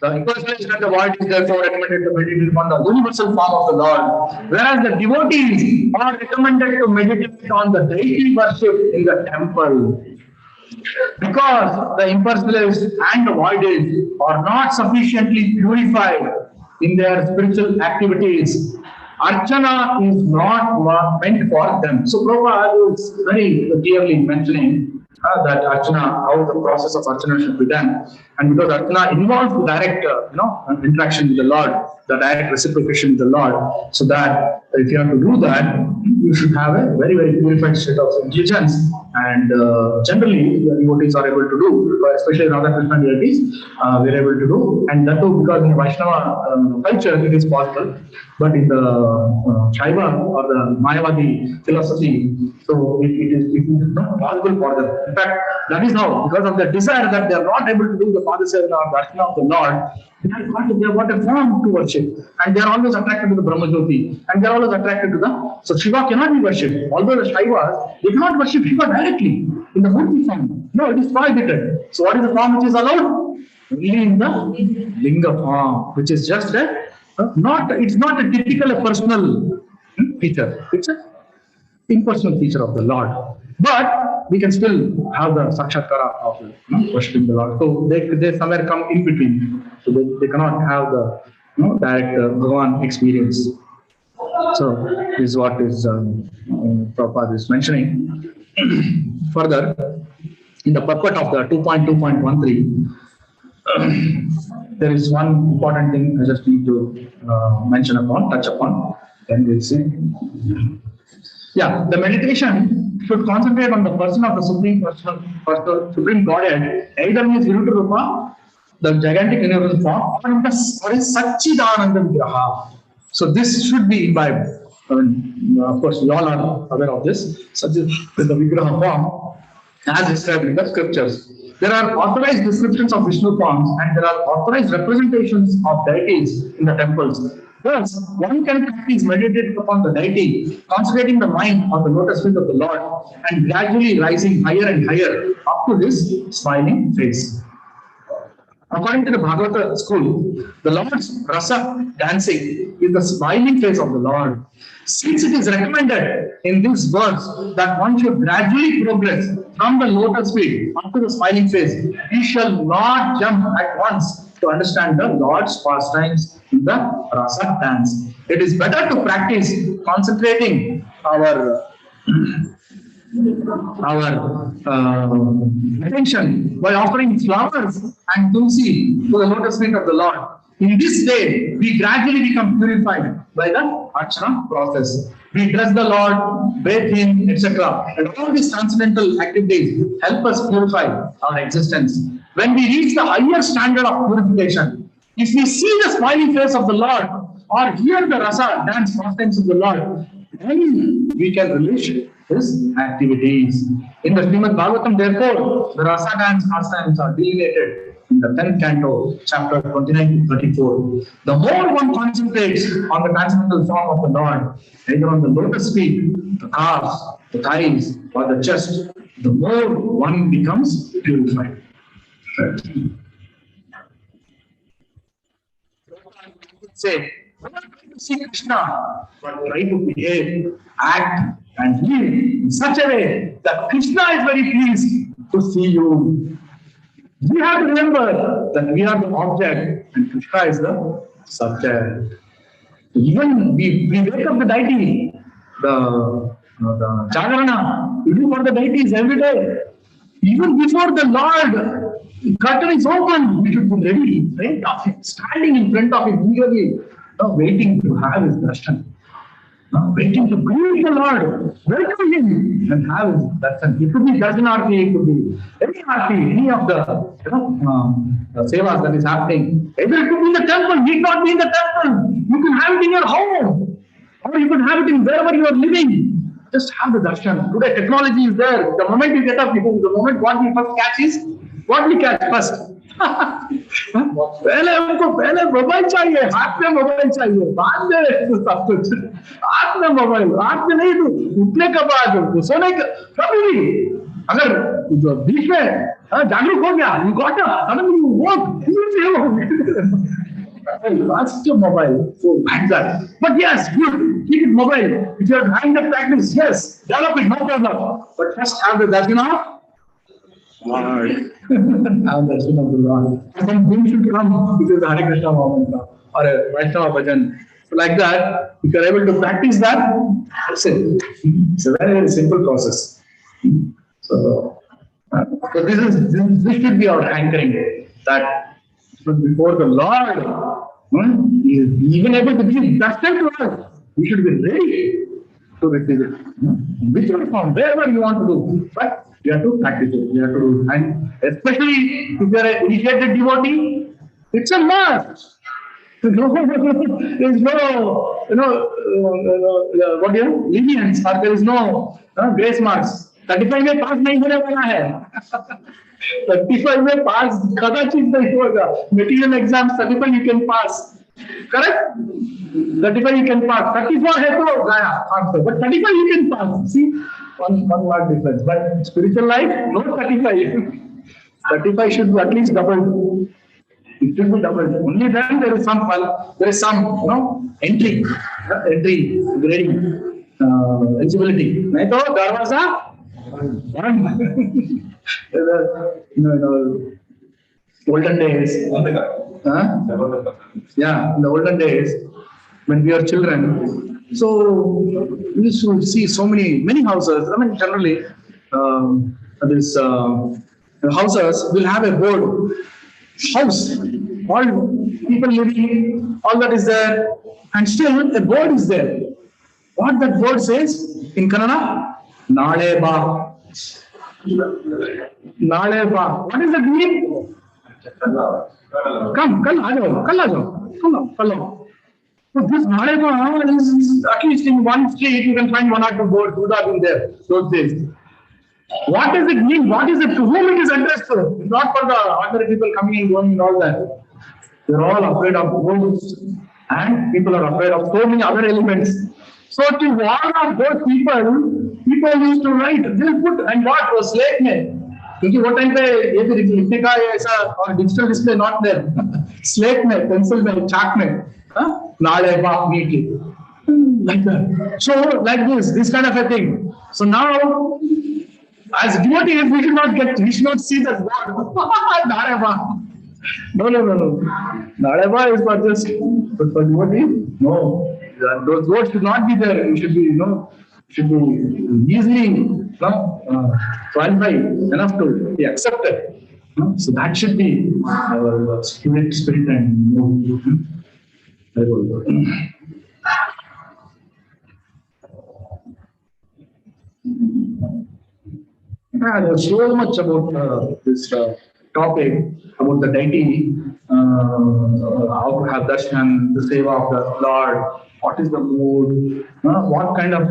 The impersonation and the void is therefore recommended to meditate upon the universal form of the Lord, whereas the devotees are recommended to meditate on the deity worship in the temple. Because the impersonalists and the voidists are not sufficiently purified in their spiritual activities, Archana is not meant for them. So Prabhupada is very clearly mentioning that Archana, how the process of Archana should be done. And because Archana involves the direct interaction with the Lord, the direct reciprocation with the Lord, so that if you have to do that, you should have a very, very purified state of intelligence. And generally, the devotees are able to do, especially Radha Krishna deities, we are able to do. And that too, because in Vaishnava culture, it is possible. But in the Seva or the Mayavadi philosophy, so it is not possible for them. In fact, that is how, because of the desire that they are not able to do the Padasevanam or Darshana of the Lord, they have got a form to worship, and they are always attracted to the Brahmajyoti, and they are always attracted to the. So Shiva cannot be worshipped. Although the Shaivas, they cannot worship Shiva directly in the Murti form. No, it is prohibited. So what is the form which is allowed? Only in the Linga form, which is just a it's not a typical personal feature. It's an impersonal feature of the Lord. But we can still have the Sakshatkara of worshipping the Lord. So they somewhere come in between. So they cannot have the direct Bhagavan experience. So this is what is Prabhupada is mentioning. Further, in the purport of the 2.2.13, there is one important thing I just need to touch upon. Then we'll see. Yeah, the meditation should concentrate on the person of the Supreme Godhead, either in his Viruta Rupa, the gigantic universal form, or in his Satchidananda Vigraha. So this should be imbibed. Of course, we all are aware of this. Such is the Vigraha form, as described in the scriptures. There are authorized descriptions of Vishnu forms, and there are authorized representations of deities in the temples. Thus, one can practice meditating upon the deity, concentrating the mind on the lotus feet of the Lord, and gradually rising higher and higher up to his smiling face. According to the Bhagavata school, the Lord's rasa dancing is the smiling face of the Lord. Since it is recommended in this verse that one should gradually progress from the lotus feet up to the smiling face, we shall not jump at once to understand the Lord's pastimes in the rasa dance. It is better to practice concentrating our attention by offering flowers and tulsi to the lotus feet of the Lord. In this way, we gradually become purified by the Archana process. We bless the Lord, bathe Him, etc. And all these transcendental activities help us purify our existence. When we reach the higher standard of purification, if we see the smiling face of the Lord or hear the rasa dance pastimes of the Lord, then we can relish His activities. In the Srimad Bhagavatam, therefore, the rasa dance pastimes are delineated in the 10th canto, chapter 29 to 34. The more one concentrates on the transcendental form of the Lord, either on the lotus feet, the calves, the thighs, or the chest, the more one becomes purified. Say, I'm not trying to see Krishna, but try to behave, act, and live in such a way that Krishna is very pleased to see you. We have to remember that we are the object and Krishna is the subject. Even we wake up the deity, the Jagarana, we do for the deities every day. Even before the Lord, curtain is open, we should be ready, in front of him, standing in front of him, eagerly, waiting to have his darshan. Waiting to greet the Lord, welcome him, and have his darshan. It could be darshanarthi, it could be any arti, any of the sevas that is happening. Either it could be in the temple, need not be in the temple. You can have it in your home, or you can have it in wherever you are living. Just have the darshan. Today technology is there. The moment you get up, the moment what we first catch is, what we catch first? पहले हमको पहले mobile चाहिए, हाथ में mobile चाहिए, बाद में सब कुछ, हाथ में मोबाइल, हाथ में नहीं, तो उठने के बाद सोने के कभी भी अगर बीच में जागरूक हो गया, you got up, suddenly you woke, that's your mobile. So like that. But yes, good. Keep it mobile. If you are having the practice, yes, develop it, no problem. But first have the darshan of Lord. Have the darshan of the Lord. And then whom should come? This is the Hare Krishna moment or a Vaishnava bhajan. So like that, if you are able to practice that, that's it. It's a very, very simple process. So this should be our anchoring. That before the Lord, He is even able to give darshan to us. We should be ready to receive it. Whichever form, wherever you want to do. But you have to practice it. You have to do. And especially if you are an initiated devotee, it's a must. There's no, what do you know, lenience, or there is no grace marks. 35 में पास नहीं होने वाला है. 35 में पास कदाचित नहीं होगा. Material exams 35 you can pass. Correct? 35 you can pass. 34 है तो गया answer. But 35 you can pass. See, one mark difference. But spiritual life, no 35. 35 should be at least double. It should be doubled. Only then there is some entry grading, eligibility. नहीं तो दरवाजा olden days. Yeah, in the olden days when we were children, so we used to see so many houses. I mean, generally, this houses will have a board. House, all people living, all that is there, and still a board is there. What that board says in Kannada? Nale ba. Nale ba. What does that mean? Come, kal aa jao. So this Nale ba is at least in one street you can find one or two boards would have been there those days. What does it mean? What is it? To whom it is addressed to? It's not for the ordinary people coming and going and all that. They're all afraid of ghosts, and people are afraid of so many other elements. So to warn of those people used to write. They'll put and what was slate में. क्योंकि वो time पे ये भी लिखने का ऐसा और digital display not there. Slate में, pencil में, chalk में, नाले बाप neatly. Like that. So like this kind of a thing. So now, as devotees, we should not see that word. Nareva. No. Nareva is for just, but for devotees, no. Those words should not be there. It should be, should be easily qualified enough to be accepted. So that should be our spirit and very well. There's so much about this topic, about the deity, how to have darshan, the seva of the Lord, what is the mood, what kind of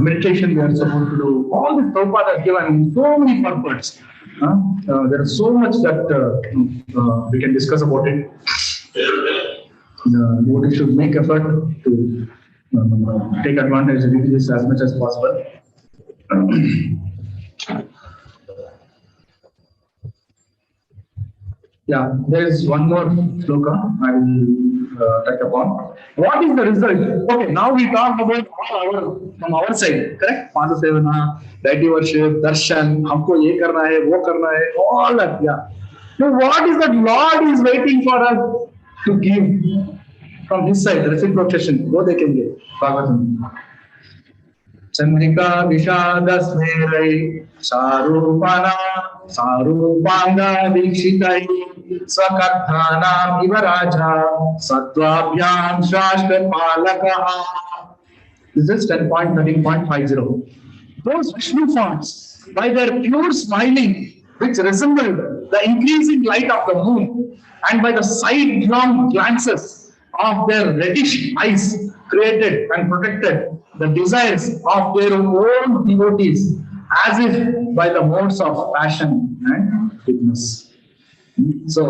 meditation we are supposed to do. All this Prabhupada has given so many purports. There is so much that we can discuss about it. Devotees should make effort to take advantage of this as much as possible. Yeah, there is one more sloka I will touch upon. What is the result? Okay, now we talk about from our side, correct? Padasevanam, deity worship, darshan, humko ye karna hai, wo karna hai, all that, yeah. So what is that Lord is waiting for us to give from his side, reciprocation? What they can give. Bhagavatam. Chandrika Vishadasmerai Sarupana Sarupanga Dikshitai Swakathanam Ivaraja Sattvabhyam Shashtra Palakaha. This is 10.13.50. Those Vishnu forms, by their pure smiling, which resemble the increasing light of the moon, and by the sidelong glances of their reddish eyes, created and protected the desires of their own devotees, as if by the modes of passion and goodness. So,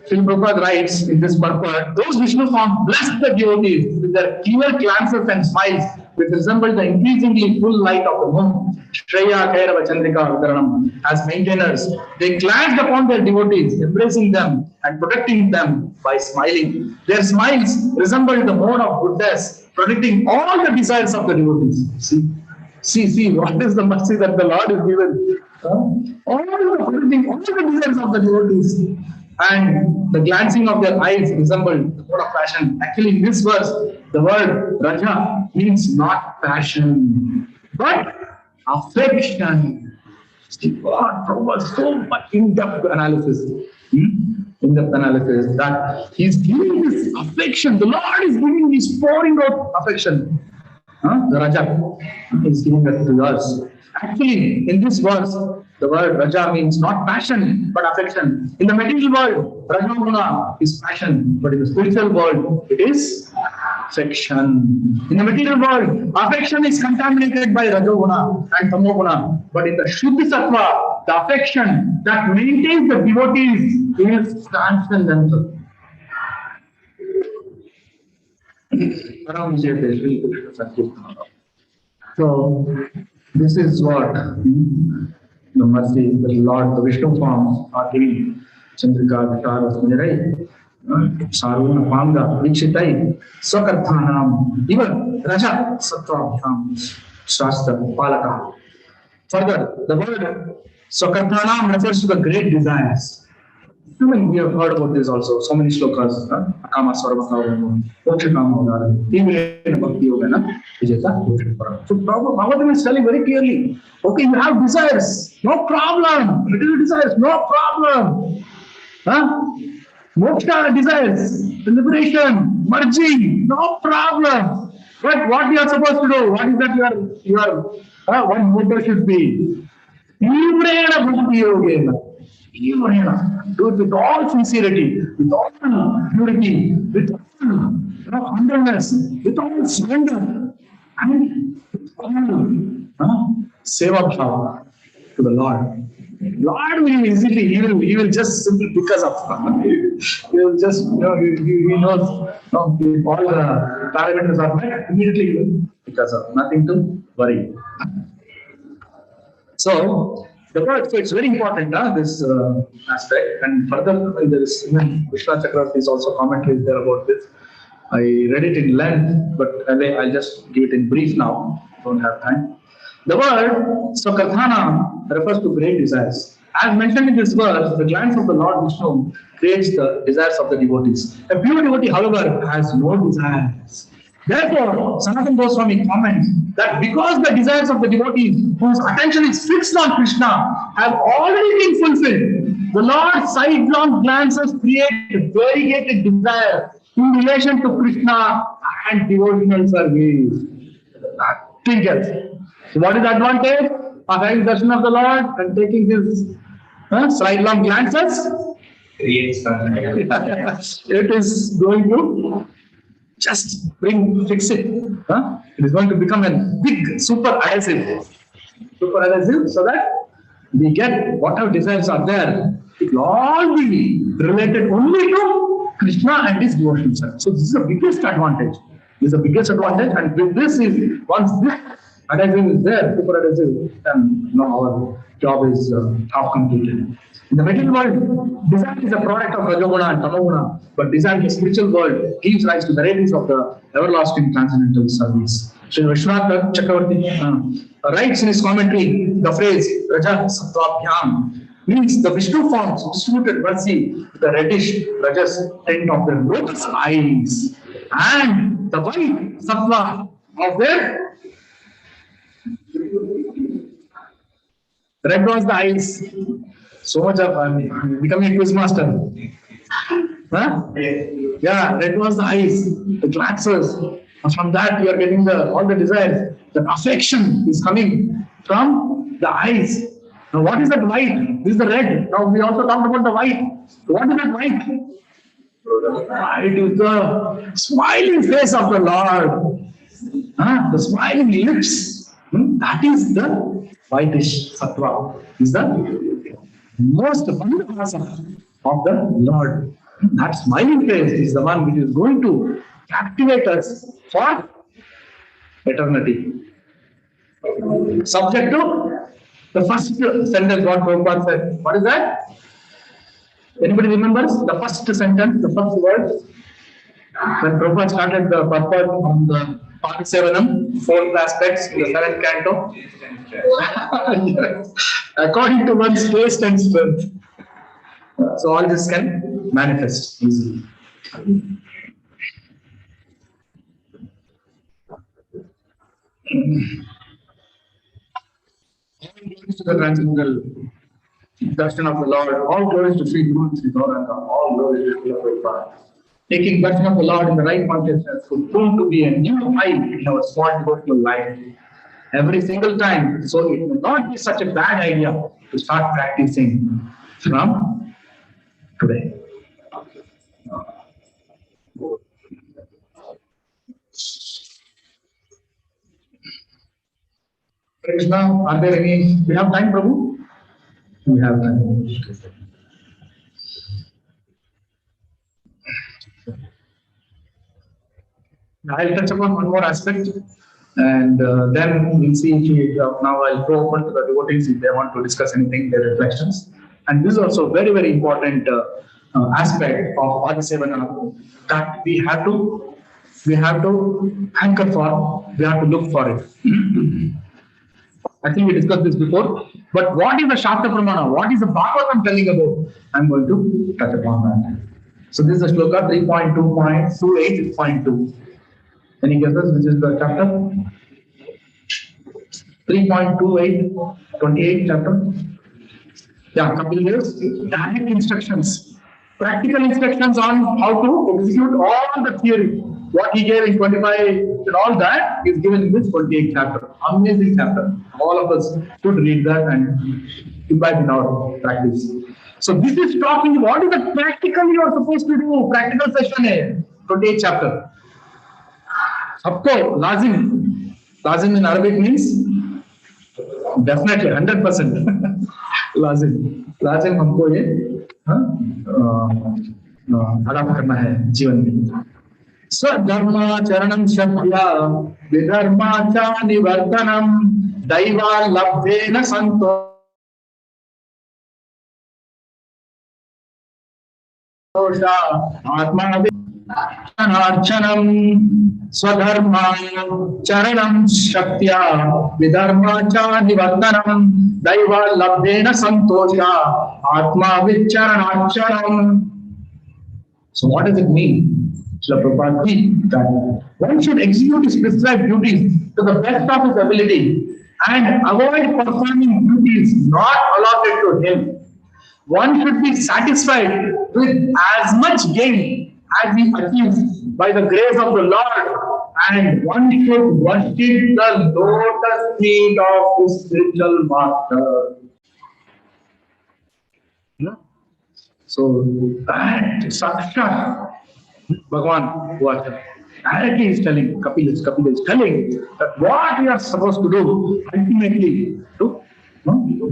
Srila Prabhupada writes in this purport, those Vishnu forms bless the devotees with their clear glances and smiles, which resemble the increasingly full light of the moon. Shreya Kairava Chandrika Vidaranam. As maintainers, they glanced upon their devotees, embracing them and protecting them by smiling. Their smiles resemble the mode of goodness, protecting all the desires of the devotees. See, what is the mercy that the Lord is given? Protecting all the desires of the devotees. And the glancing of their eyes resemble the mode of passion. Actually, in this verse, the word Raja means not passion, but affection. God provides so much in-depth analysis. In-depth analysis that He's giving this affection. The Lord is giving, He's pouring out affection. The Raja is giving it to us. Actually, in this verse, the word Raja means not passion, but affection. In the material world, Rajoguna is passion, but in the spiritual world, it is affection. In the material world, affection is contaminated by Rajoguna and Tamoguna, but in the Shuddha Sattva, the affection that maintains the devotees is transcendental. So, this is what the mercy that Lord, the Vishnu forms are giving. Chandrika Vitara Smirai, Saruna Panga, Vikshitai, Swakarthanam, even Raja Sattvabhyam, Shastra, Palaka. Further, the word Swakarthanam refers to the great desires. I mean, we have heard about this also. So many slokas. Kama Sarvaka, Mokshakama, even Bhakti Yoga, Vijeta. So, Bhagavatam is telling very clearly, okay, you have desires, no problem. Material desires, no problem. Moksha desires, liberation, merging, no problem. But what you are supposed to do? What is that your what motto should be? Tivrena Bhakti Yoga. Do it with all sincerity, with all purity, with all humbleness, with all surrender, and with all Seva bhava to the Lord. Lord will easily, he will just simply pick us up. He will just, he knows all the parameters are met, immediately he will pick us up. Nothing to worry. So it's very important, this aspect. And further, there is even Vishnu Chakravarti's also commentary there about this. I read it in length, but I'll just give it in brief now. Don't have time. The word Swakarthana refers to great desires. As mentioned in this verse, the glance of the Lord Vishnu creates the desires of the devotees. A pure devotee, however, has no desires. Therefore, Sanatana Goswami comments that because the desires of the devotees whose attention is fixed on Krishna have already been fulfilled, the Lord's sidelong glances create variegated desire in relation to Krishna and devotional service. Nothing else. So what is the advantage of having darshan of the Lord and taking his sidelong glances? It is going to just fix it. It is going to become a big super adhesive so that we get whatever desires are there, it will all be related only to Krishna and his devotional self. So this is the biggest advantage. This is the biggest advantage, and with this is once this adhesive is there, super adhesive, then our job is half completed. In the material world, desire is a product of Rajoguna and Tamoguna, but desire in the spiritual world gives rise to the radiance of the everlasting transcendental service. Sri Vishwanath Chakravarti writes in his commentary the phrase Raja Sattvabhyam means the Vishnu forms distributed mercy with the reddish Rajas tint of their lotus eyes and the white Sattva of their red was the eyes. So much of becoming a quiz master. Huh? Yeah, red was the eyes, the glances. And from that, you are getting all the desires. The affection is coming from the eyes. Now, what is that white? This is the red. Now, we also talked about the white. What is that white? White is the smiling face of the Lord. The smiling lips. That is the whitish sattva. Is the most abundant of the Lord. That smiling face is the one which is going to captivate us for eternity. Subject to the first sentence what Prabhupada said. What is that? Anybody remembers the first sentence, the first word? When Prabhupada started the purport on the Padasevanam, 4 aspects in the 7th canto. Yes. According to one's taste and strength. So all this can manifest easily. To the transcendental darshan of the Lord, all glories to Sri Guru and Sri Gauranga, all glories to Sri Prabhupada. Taking darshan of the Lord in the right consciousness would prove to be a new height in our small devotional life every single time. So it may not be such a bad idea to start practicing from today. Krishna, are there any? We have time, Prabhu? We have time. I'll touch upon one more aspect, and then we'll see if now I'll go open to the devotees if they want to discuss anything, their reflections. And this is also a very, very important aspect of Padasevanam that we have to anchor for, we have to look for it. I think we discussed this before. But what is the Shastra Pramana? What is the Bhagavatam telling about? I'm going to touch upon that. So this is the shloka 3.2.28.2. Any guesses which is the chapter? 3.28, 28 chapter. Yeah, Kapil gives direct instructions, practical instructions on how to execute all the theory. What he gave in 25 and all that is given in this 28 chapter. Amazing chapter. All of us should read that and imbibe in our practice. So this is talking what is the practical you are supposed to do. Practical session hai, 28 chapter. Sabko, lazim. Lazim in Arabic means definitely 100%. lazim. Lazim हमको ये adapt करना है जीवन में. Swadharmacharanam shakya vidharmacha nivartanam daiva labdena santo atma archanam swadharma charanam shaktya vidharmacha nivartanam daiva labdena santosha atma vicharanacharam. So what does it mean? Prabhupada that one should execute his prescribed duties to the best of his ability and avoid performing duties not allotted to him. One should be satisfied with as much gain as he achieves by the grace of the Lord, and one should worship the lotus feet of his spiritual master. So that Sakshat Bhagavan directly is telling, Kapil is telling that what we are supposed to do ultimately to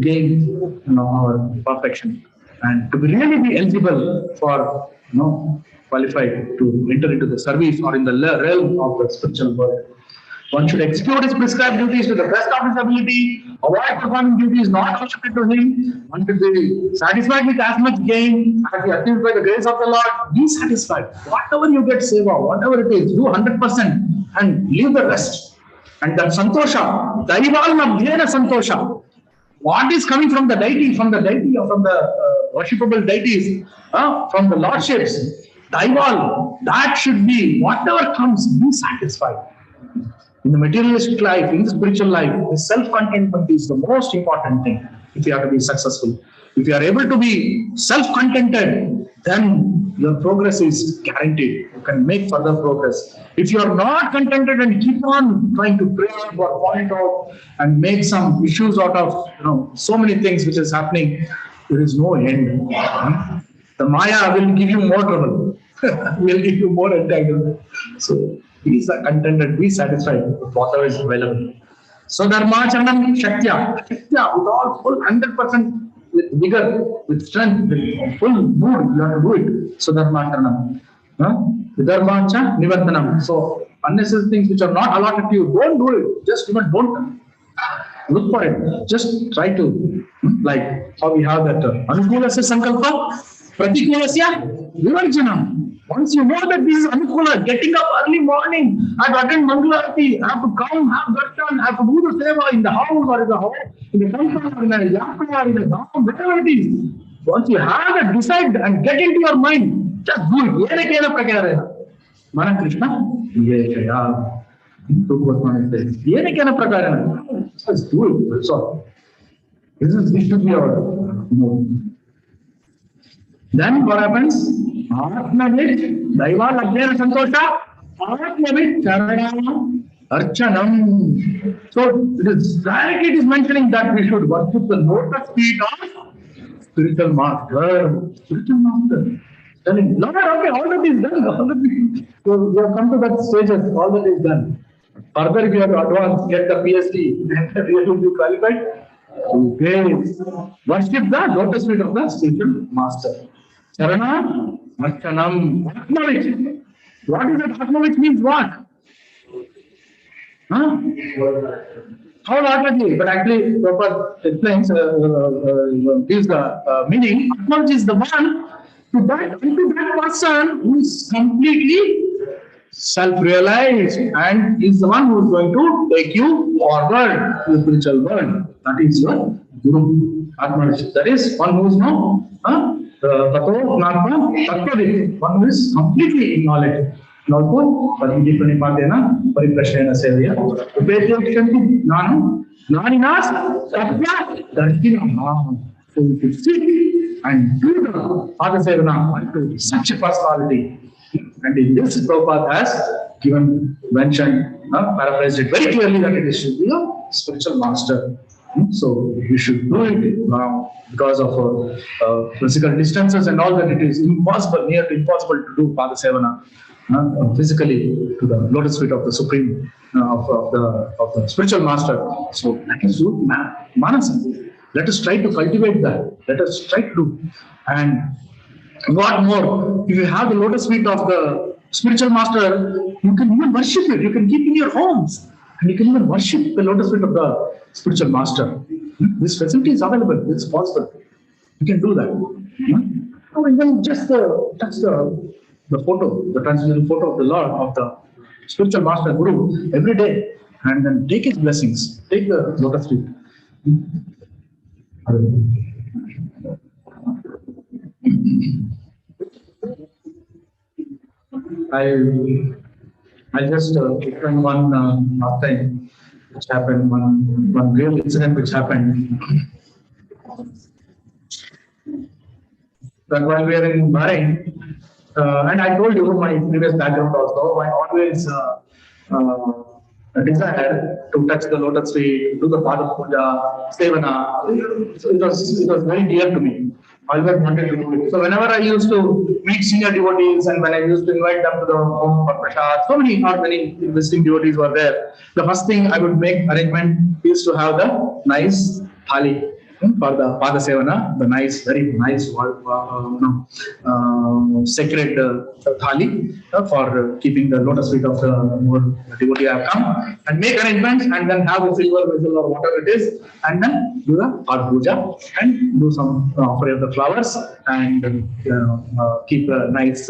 gain our perfection, and to be really be eligible for qualified to enter into the service or in the realm of the spiritual world. One should execute his prescribed duties to the best of his ability, avoid performing duties not accepted to him. One should be satisfied with as much gain as he achieves by the grace of the Lord. Be satisfied. Whatever you get, Seva, whatever it is, do 100% and leave the rest. And that santosha, daival nabhyena santosha, what is coming from the deity or from the worshipable deities, from the lordships, daival, that should be, whatever comes, be satisfied. In the materialistic life, in the spiritual life, the self-contentment is the most important thing if you are to be successful. If you are able to be self-contented, then your progress is guaranteed. You can make further progress. If you are not contented and keep on trying to pray or point out and make some issues out of so many things which is happening, there is no end. The Maya will give you more trouble. Will give you more entanglement. So be contented, be satisfied with whatever is available. So Dharma Chandam Shaktya with all full 100% with vigor, with strength, with full mood, you have to do it. So Dharma Chandam. Dharma Cha Nivartanam. So unnecessary things which are not allotted to you, don't do it. Just even don't look for it. Just try to, like how we have that Anukulasya Sankalpa, Pratikulasya Vivarjanam. Once you know that this is Anukula, getting up early morning, I have to attend Mangalarati, I have to come, have darshan, I have to do the seva in the house or in the home, in the temple or in the yatra or in the dam, whatever it is. Once you have that, decide and get into your mind, just do it. Yenekena prakarena. Mana Krishna, Yeshaya. Bhagavad says, Yenekena prakarena. Just do it. That's all. This should be our mode. Then what happens? Atmavit, Daiva Lajnana Santosha, Atmavit Charanam Archanam. So directly it is mentioning that we should worship the lotus feet of spiritual master. Spiritual master. Telling, Lord, okay, all that is done. So we have come to that stages, all that is done. Further, if you have to advance, get the PhD, then we will be qualified. Okay. Worship the lotus feet of the spiritual master. Charana, Archanam, Atmavit. What is that? Atmavit means what? Wholeheartedly, but actually, Prabhupada explains, gives the meaning. Atmavit is the one to that person who is completely self-realized and is the one who is going to take you forward to the spiritual world. That is your Guru. Atmavit. That is one who is no. One who is completely in knowledge. And also, Padmiji Pranipadena, Pariprashena Sevya, Upetyakshanti Nanam, Naninas, Satya, Darshina. So we should sit and do the Padasevanam to such a personality. And in this, Prabhupada has given, mentioned, paraphrased it very clearly that it should be a spiritual master. So you should do it now because of physical distances and all that. It is impossible, near to impossible to do Padasevana physically to the lotus feet of the Supreme, of the spiritual master. So let us do Manasa. Let us try to cultivate that. Let us try to do. And what more? If you have the lotus feet of the spiritual master, you can even worship it. You can keep in your homes. And you can even worship the lotus feet of the spiritual master. This facility is available. It's possible. You can do that. Or even just the photo, the transcendental photo of the Lord, of the spiritual master Guru, every day, and then take his blessings. Take the lotus feet. I just explain one last time which happened, one real incident which happened. That while we were in Bahrain, and I told you my previous background also, I always desire to touch the lotus feet, do the Pada Puja, Sevana. So it was very dear to me. I always wanted to do it. So whenever I used to meet senior devotees and when I used to invite them to the home for prasad, so many visiting devotees were there. The first thing I would make arrangement is to have the nice thali for the Padasevanam, the nice, very nice, sacred thali for keeping the lotus feet of the more devotee have come, and make arrangements, and then have a silver vessel or whatever it is, and then do the Pad Puja and do some offering of the flowers, and keep a nice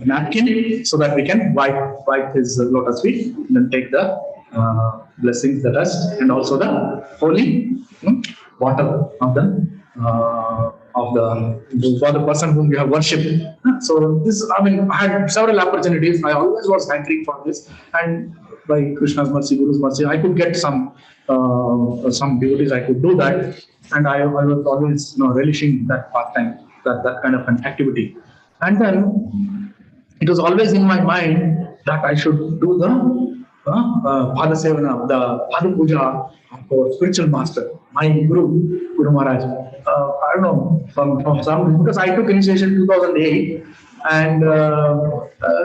napkin so that we can wipe his lotus feet, and then take the blessings, the rest, and also the holy water of the for the person whom we have worshipped. So this, I mean, I had several opportunities. I always was hankering for this, and by Krishna's mercy, Guru's mercy, I could get some devotees. I could do that, and I was always relishing that pastime, that kind of an activity. And then it was always in my mind that I should do the Padasevanam, the Pada Puja of our spiritual master, my Guru Maharaj. I don't know, from some, because I took initiation in 2008, and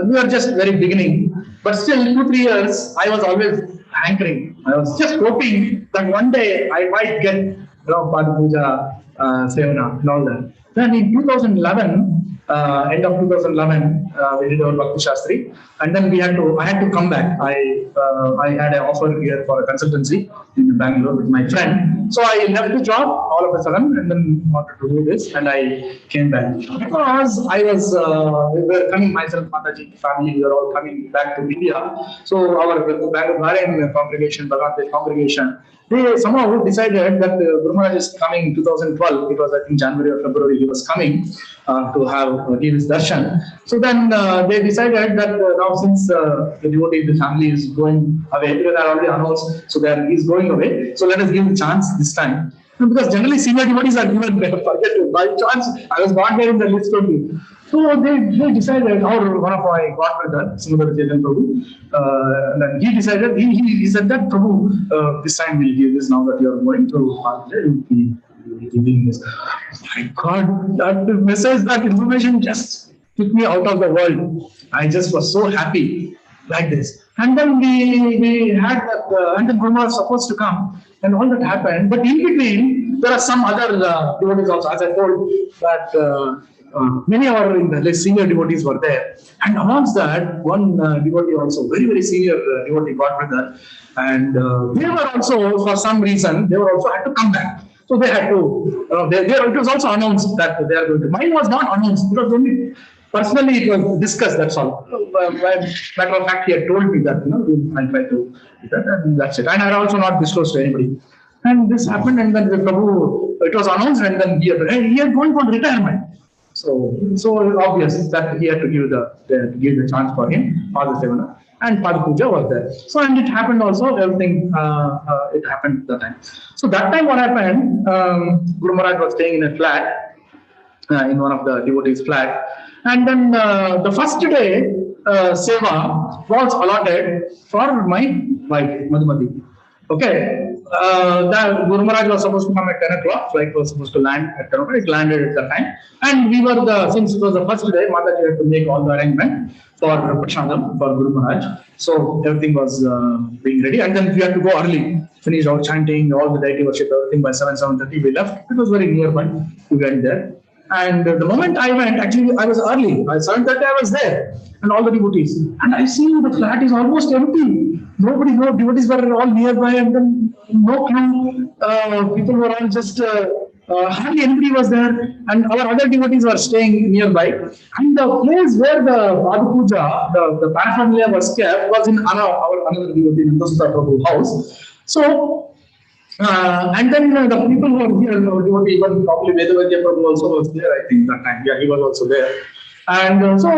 we were just very beginning, but still 2-3 years I was always hankering. I was just hoping that one day I might get Pada Puja, Sevana and all that. Then in 2011, end of 2011, we did our Bhakti Shastri, and then I had to come back. I had an offer here for a consultancy in Bangalore with my friend. So I left the job all of a sudden, and then wanted to do this, and I came back. Because I was, we were coming, myself, Mataji, family, we were all coming back to India. So our Bangalore congregation, Bhagavad congregation, they somehow decided that Guru Maharaj is coming in 2012. It was, I think, January or February he was coming to give his darshan. So then they decided that now since the devotee, the family is going away, because I already announced, so that he's going away. So let us give him a chance this time. Because generally senior devotees are given by chance. I was not there in the list only. So they decided, or one of my godbrother, Sundar Chetan Prabhu, and then he decided, he said that Prabhu, this time we'll give this now that you are going to giving this. My God, that message, that information just took me out of the world. I just was so happy like this. And then we had that, and then Guru was supposed to come, and all that happened. But in between, there are some other devotees also. As I told that many of our senior devotees were there, and amongst that, one devotee also, very very senior devotee, godbrother, and they were also, for some reason, they were also had to come back. So they had to. It was also announced that they are going to. Mine was not announced. It was only personally it was discussed. That's all. Matter of fact, he had told me that I'll try to do that, and that's it. And I had also not disclosed to anybody. And this happened, and then the Prabhu, it was announced, and then he had gone for retirement. So obvious that he had to give the chance for him, Padasevanam, and Pada Puja was there. So and it happened also, everything it happened that time. So that time what happened, Guru Maharaj was staying in a flat, in one of the devotees' flat, and then the first day Seva was allotted for my wife, Madhumati. Okay. The Guru Maharaj was supposed to come at 10 o'clock. Flight was supposed to land at 10 o'clock. It landed at that time. And we were since it was the first day, Mataji had to make all the arrangement for Prashadam, for Guru Maharaj. So everything was being ready. And then we had to go early, finish our chanting, all the deity worship, everything by 7:30 we left. It was very nearby. We went there. And the moment I went, actually I was early. By 7:30 I was there. And all the devotees. And I see the flat is almost empty. Nobody, no devotees were all nearby, and then no queue. People were all just hardly anybody was there, and our other devotees were staying nearby. And the place where the Pada Puja, the paraphernalia was kept, was in our another devotee, Anirudha Prabhu house. So, and then the people who were here, devotee, even probably Navavidha Prabhu also was there, I think, that time. Yeah, he was also there. And so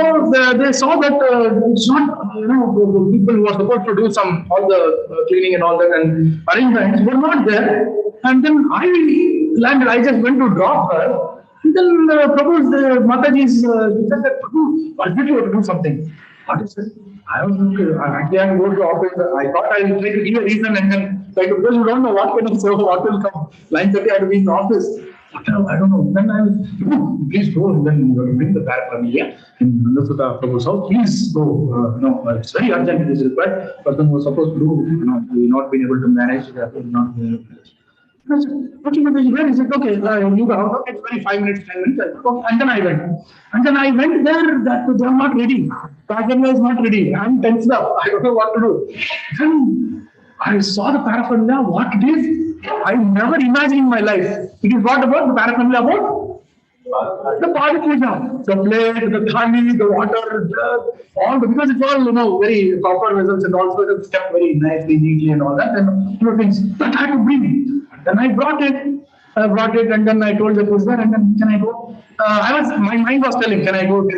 they saw that it's not, the people who were supposed to do all the cleaning and all that and arrangements were not there. And then I landed, I just went to drop her. And then Prabhu's, Mataji's, said that Prabhu, I want you to do something. What is it? I was actually I'm going to office. I thought I will try to give a reason and then try to, because you don't know what kind of seva, what will come. 9:30 I have to be in the office. I don't know. Then I will, please go, and then bring the paraphernalia in Anirudha Prabhu's house. Please go. It's very urgent. It is required. Person who was supposed to do, will not be able to manage. Not be able to manage. Okay, where is it? Okay, you go. Okay, it's very 5 minutes, 10 minutes. Okay, and then I went. And then I went there that they are not ready. Paraphernalia is not ready. I'm tensed up. I don't know what to do. Then I saw the paraphernalia. What it is? I never imagined in my life. It is what about the paraphernalia about? The Pada Puja, the plate, the thali, the water, all the, because it's all very proper vessels and also it's kept very nicely, neatly and all that and things that I had to bring. Then I brought it, and then I told the Puja and then can I go? My mind was telling, can I go?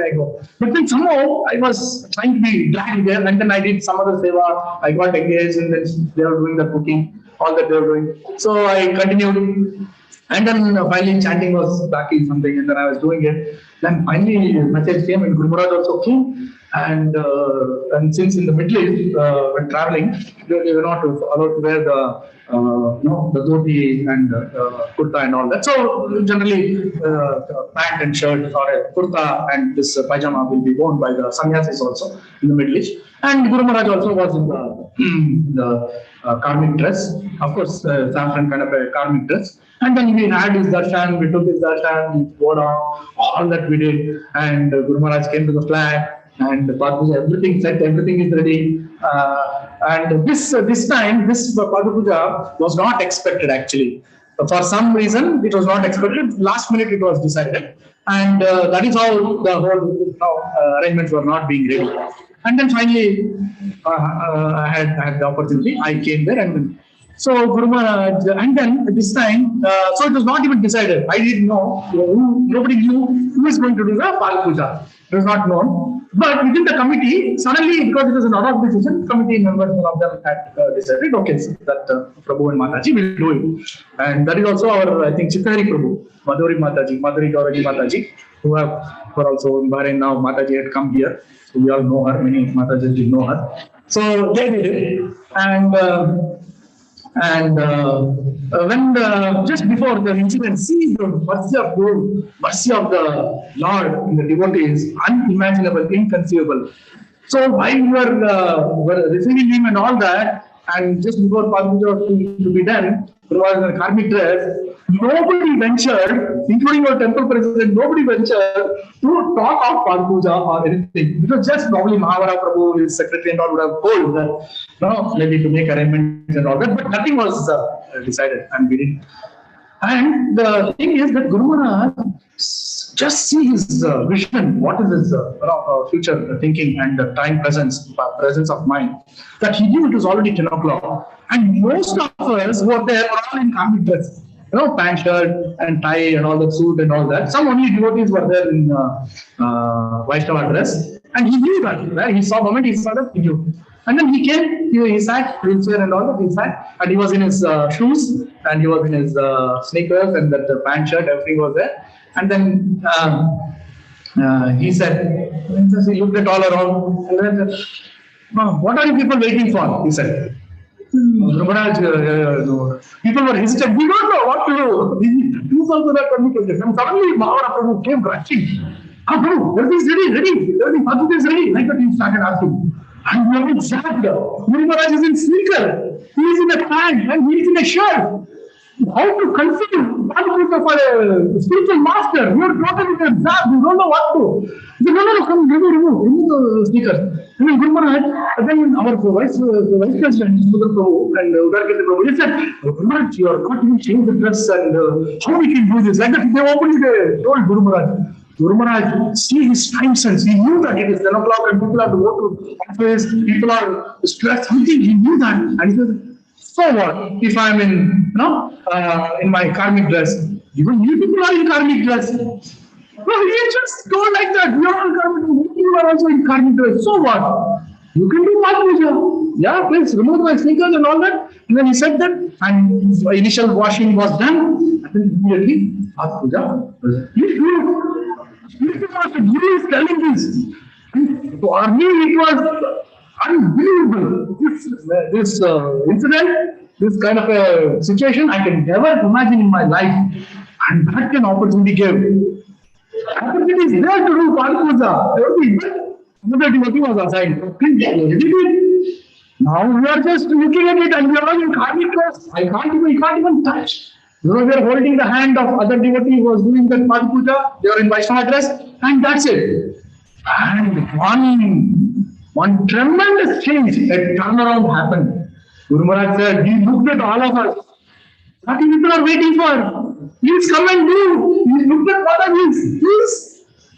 But then somehow I was trying to be dragged there and then I did some other seva. I got engaged and then they were doing the cooking, all that they were doing. So I continued. And then finally chanting was back in something, and then I was doing it. Then finally message came, and Guru Maharaj also came. And since in the Middle East, when traveling, they were not allowed to wear the dhoti and kurta and all that. So generally, pant and shirt or a kurta and this pajama will be worn by the sannyasis also in the Middle East. And Guru Maharaj also was in the karmic dress, of course, saffron kind of a karmic dress. And then we had his darshan, we took his darshan, we poured on, all that we did. And Guru Maharaj came to the flat, and Padapuja, everything set, everything is ready. And this time, this Padapuja was not expected actually. For some reason, it was not expected. Last minute, it was decided. And that is how the whole arrangements were not being ready. And then finally, I had the opportunity. I came there and so Guru Maharaj, and then this time, so it was not even decided. I didn't know. Nobody knew who is going to do the Pal Puja. It was not known. But within the committee, suddenly, because it was an ad hoc decision, committee members, one of them had decided, okay, so that Prabhu and Mataji will do it. And that is also our, I think, Chitari Prabhu, Madhuri Gauraji Mataji, who are also in Bahrain now. Mataji had come here. So we all know her, many Mataji did know her. So they did it. And when just before the incident, see the mercy of the Lord in the devotees, unimaginable, inconceivable. So while we were receiving him and all that, and just before Padapuja to be done, there was a karmic dress. Nobody ventured, including our temple president, nobody ventured to talk of Padapuja or anything. It was just probably Mahavara Prabhu, his secretary and all would have told that, maybe to make arrangements and all that, but nothing was decided and we didn't. And the thing is that Guru Maharaj just see his vision, what is his future thinking and the time presence of mind, that he knew it was already 10 o'clock. And most of us who were there were all in karmic dress, pant, shirt and tie and all that suit and all that. Some only devotees were there in Vaishnava dress. And he knew that, right? He saw the moment he saw that, he knew. And then he came, he sat, wheelchair and all that, he sat, and he was in his shoes, and he was in his sneakers, and that pant, shirt, everything was there. And then he said, he looked at all around, and then said, what are you people waiting for? He said. People were hesitant. We don't know what to do. These also not communicated. And suddenly Mahavara Prabhu came rushing. Prabhu, everything's ready. Everything is ready. Like that he started asking. And we are in zapped. Guru Maharaj is in sneaker. He is in a pant and he is in a shirt. How to conceive Padapuja for a spiritual master? You are totally zapped. You don't know what to. He said, no, come, remove the sneakers. And then Guru Maharaj, then our vice president, Sudhar Prabhu and Udarketa Prabhu, they said, Guru Maharaj, you are not even changing the dress and how we can do this? Like that, they openly told Guru Maharaj. Guru Maharaj, see his time sense. He knew that it is 10 o'clock and people have to go to office, people are stressed, something. He knew that. And he said, so what if I'm in my karmic dress? Even you people are in karmic dress. No, he just told like that. We are in karmic dress. You are also in karmic dress. So what? You can do Padapuja. Yeah, please remove my sneakers and all that. And then he said that, and his initial washing was done. And then immediately, Padapuja was Guru is telling this. For me, it was unbelievable. This incident, this kind of a situation, I can never imagine in my life. And that an opportunity gave. Opportunity is there to do Padapuja. Another devotee was assigned. Now we are just looking at it and we are all in karmic dress. We can't even touch. You know, they are holding the hand of other devotee who was doing that Pada Puja. They are in Vaishnava dress, and that's it. And one tremendous change, a turnaround happened. Guru Maharaj said, he looked at all of us. What you people are waiting for? Please come and do. He looked at Mataji. Please.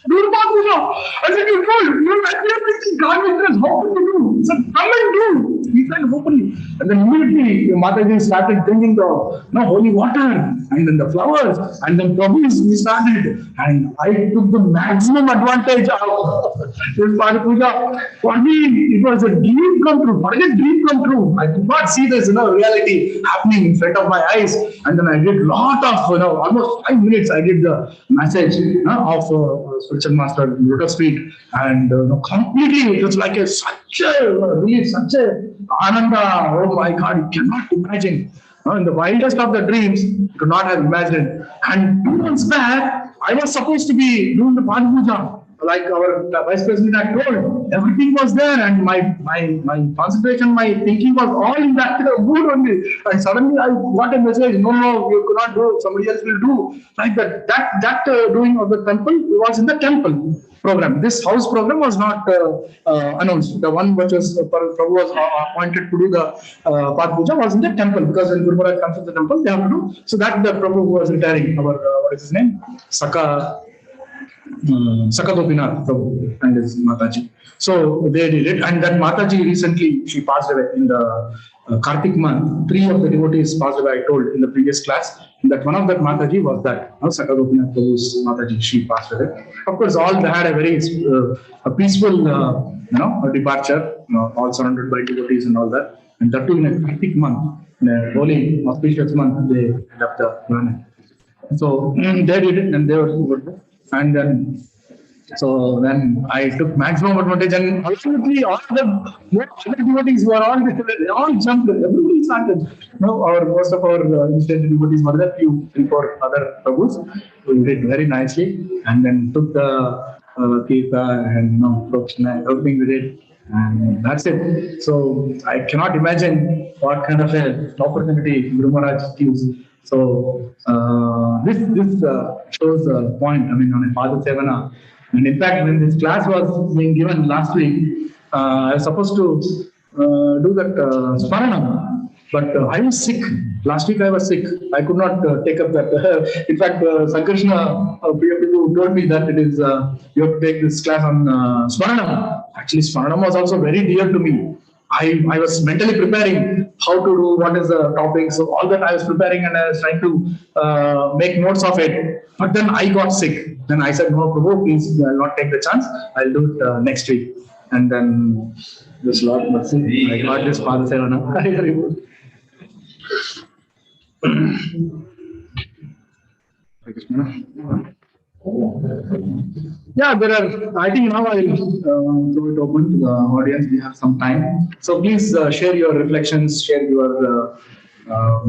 Do the Puja. I said, you fool. You're actually God with us. How can you do? He said, come and do. He said, hopefully. And then immediately Mataji started drinking the holy water and then the flowers. And then Prabhu we started. And I took the maximum advantage of this Pada Puja. For me, it was a dream come true. Forget dream come true. I could not see this reality happening in front of my eyes. And then I did lot of, almost 5 minutes I did the message of spiritual master Lotus Feet, and completely it was like such a ananda. Oh my God, you cannot imagine. In the wildest of the dreams, you could not have imagined. And 2 months back, I was supposed to be doing the Pada Puja. Like our vice president had told, everything was there, and my concentration, my thinking was all in that mood only. And suddenly I got a message: no, you cannot do. Somebody else will do. Like that doing of the temple was in the temple program. This house program was not announced. The one which was Prabhu was appointed to do the Pada Puja was in the temple, because when Guru Maharaj comes to the temple, they have to do. So that the Prabhu who was retiring, our what is his name, Sakadopinath Prabhu and his Mataji. So they did it, and that Mataji recently, she passed away in the Kartik month. 3 of the devotees passed away, I told in the previous class. That one of that Mataji was that Sakadopinath Prabhu's Mataji. She passed away. Of course, all they had a very a peaceful departure. All surrounded by devotees and all that. And that too in a Kartik month, in a holy auspicious month, they left the planet. So they did it, and they were good. And then, I took maximum advantage, and ultimately all the other devotees were all jumped. Everybody started. Most of our instant devotees were there. 3, 4 other Prabhus who did very nicely, and then took the Kirta and Prokshana, everything we did, and that's it. So I cannot imagine what kind of an opportunity Guru Maharaj gives. So this shows a point. I mean, on a Padasevanam. And in fact, when this class was being given last week, I was supposed to do that Smaranam, but I was sick. Last week I was sick. I could not take up that. In fact, Sankarshna Prabhu told me that it is you have to take this class on Smaranam. Actually, Smaranam was also very dear to me. I was mentally preparing how to do, what is the topic. So all that I was preparing, and I was trying to make notes of it. But then I got sick. Then I said, no, Prabhu, please, I'll not take the chance. I'll do it next week. And then this Lord mercy, I got this Padasevanam. Yeah, there are. I think now I'll throw it open to the audience. We have some time, so please share your reflections, share your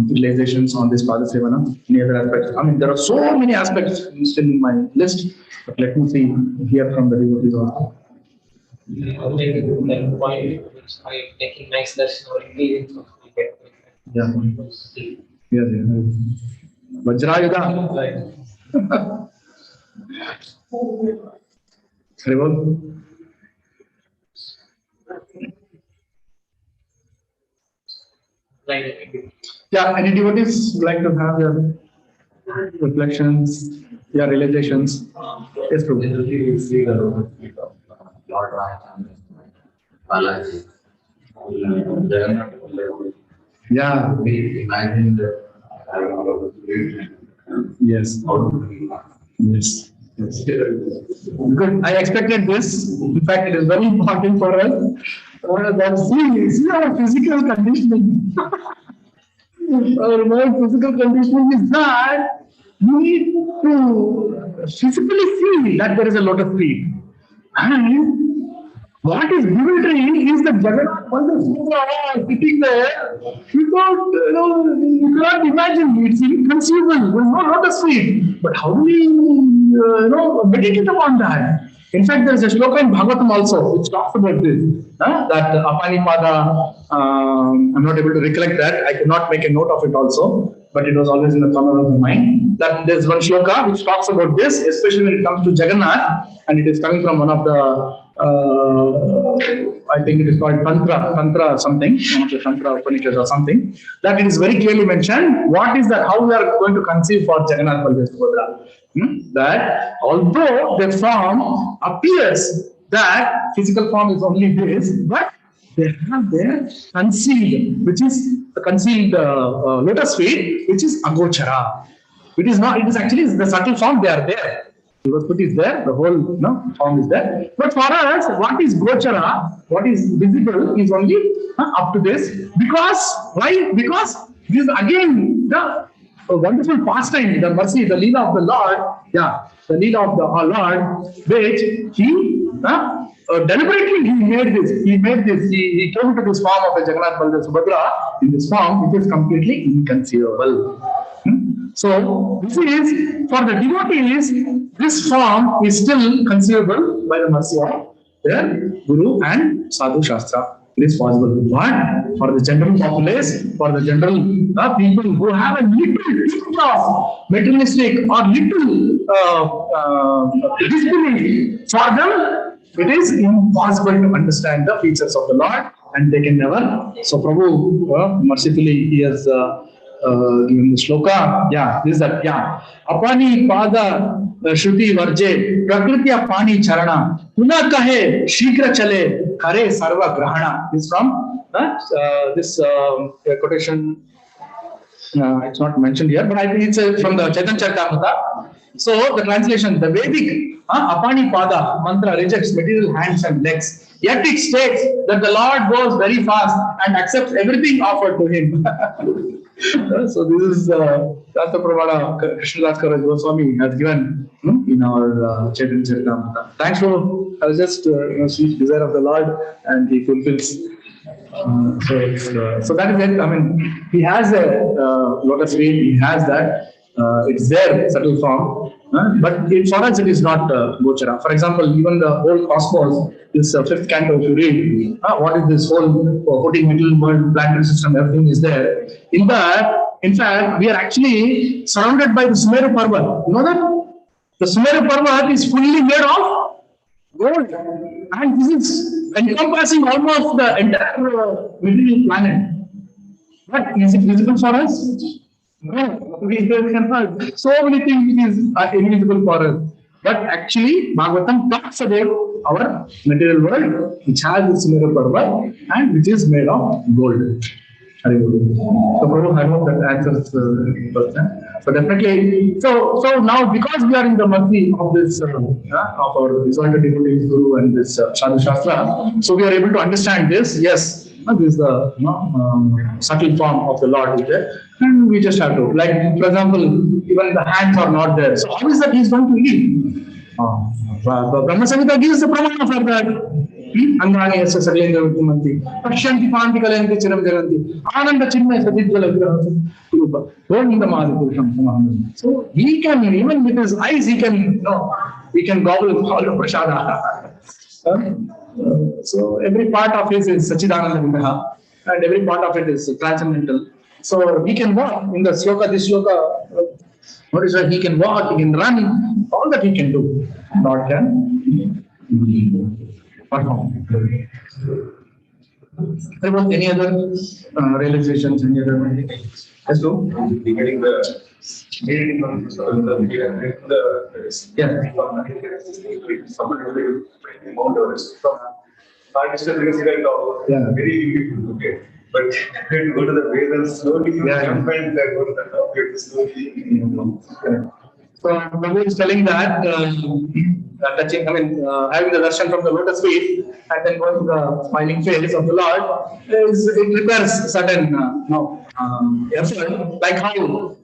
realizations on this Padasevanam. Any other aspects? I mean, there are so many aspects still in my list, but let me see, hear from the devotees also. Only the point which I taking nice lesson or engaging from Yeah. Vajrayuda. Right. Haribol. Right. Yeah, any devotees would like to have your reflections, your realizations? Yes, Prabhu. Lord Rama, Balaji. Yeah. We imagine that having all of the Yes. Yes. Yes. Good. I expected this. In fact, it is very important for us. See our physical conditioning. Our physical conditioning is that you need to physically see that there is a lotus feet. And what is bewildering is that Jagannath Baladev sitting there without, you cannot imagine, it's inconceivable. There is no lotus feet. But how do we, meditate upon that? In fact, there is a shloka in Bhagavatam also which talks about this. That Apani Pada, I'm not able to recollect that. I cannot make a note of it also. but it was always in the corner of the mind. That there's one shloka which talks about this, especially when it comes to Jagannath, and it is coming from one of the I think it is called Tantra something, one of the Tantra Upanishads or something, that it is very clearly mentioned what is that, how we are going to conceive for Jagannath Baladev Subhadra. That although their form appears that physical form is only this, but they have their concealed, which is the concealed lotus feet, which is agochara. It is not, it is actually the subtle form, they are there. The lotus foot is there, the whole form is there. But for us, what is gochara, what is visible is only up to this. Because, why? Because this is again the wonderful pastime, the mercy, the Leela of the Lord, the Leela of the Lord, which he deliberately he made this. He came to this form of a Jagannath Baladev Subhadra in this form which is completely inconceivable. So this is for the devotees, this form is still conceivable by the mercy of their Guru and Sadhu Shastra. It is possible. But for the general populace, for the general people who have a little bit of materialistic or little disbelief, for them it is impossible to understand the features of the Lord, and they can never. So Prabhu mercifully he has given the shloka. This is that. Apani pada shruti varje prakriti pani charana puna kahe shigra chale kare sarva grahana. This is from this quotation. It's not mentioned here, but I think it's from the Chaitanya Charitamrita. So the translation, the Vedic Apani Pada mantra rejects material hands and legs. Yet it states that the Lord goes very fast and accepts everything offered to him. So this is Rasta Prabhupada Krishnadas Kaviraj Goswami has given in our Chaitanya Charitamrita. Thanks, Prabhu. I was just sweet desire of the Lord, and he fulfills. So that is it. I mean, he has a lotus feet. He has that. It's there, subtle form. But for us, it is not gochara. For example, even the whole cosmos, this fifth canto, if you read, what is this whole 14 middle world planetary system, everything is there. In fact, we are actually surrounded by the Sumeru Parvat. You know that? The Sumeru Parvat is fully made of gold. And this is encompassing almost the entire material planet. But is it visible for us? No, we cannot. So many things is invisible for us. But actually, Bhagavatam talks about our material world, which has this Sumeru Parvat and which is made of gold. So, Prabhu, I hope that answers the question. So definitely, so now because we are in the mercy of this of our exalted devotees Guru and this Sadhu Shastra, so we are able to understand this. Yes, this is the subtle form of the Lord is there, and we just have to, like, for example, even the hands are not there. So how is that he is going to eat? Brahma Samhita gives the pramana for that. Angani yasya saglendra vittimanti pashyanti panti kalayanti chiram jaganti ananda chinmaya sadidvala vigraham rupa govinda madi purusham samaham. So he can, even with his eyes, he can gobble all the prasada. So every part of his is Sachidananda Vigraha, and every part of it is transcendental. So he can walk in the sloka, this sloka, what is that? He can walk, he can run, all that he can do. Lord can perform. Any other realizations? Any other? Yes, so Regarding the very okay. But to go to the base and slowly jump and go to the top, you have to slowly. So Prabhu is telling that touching, having the darshan from the lotus feet and then going to the smiling face of the Lord, it requires certain effort. Like how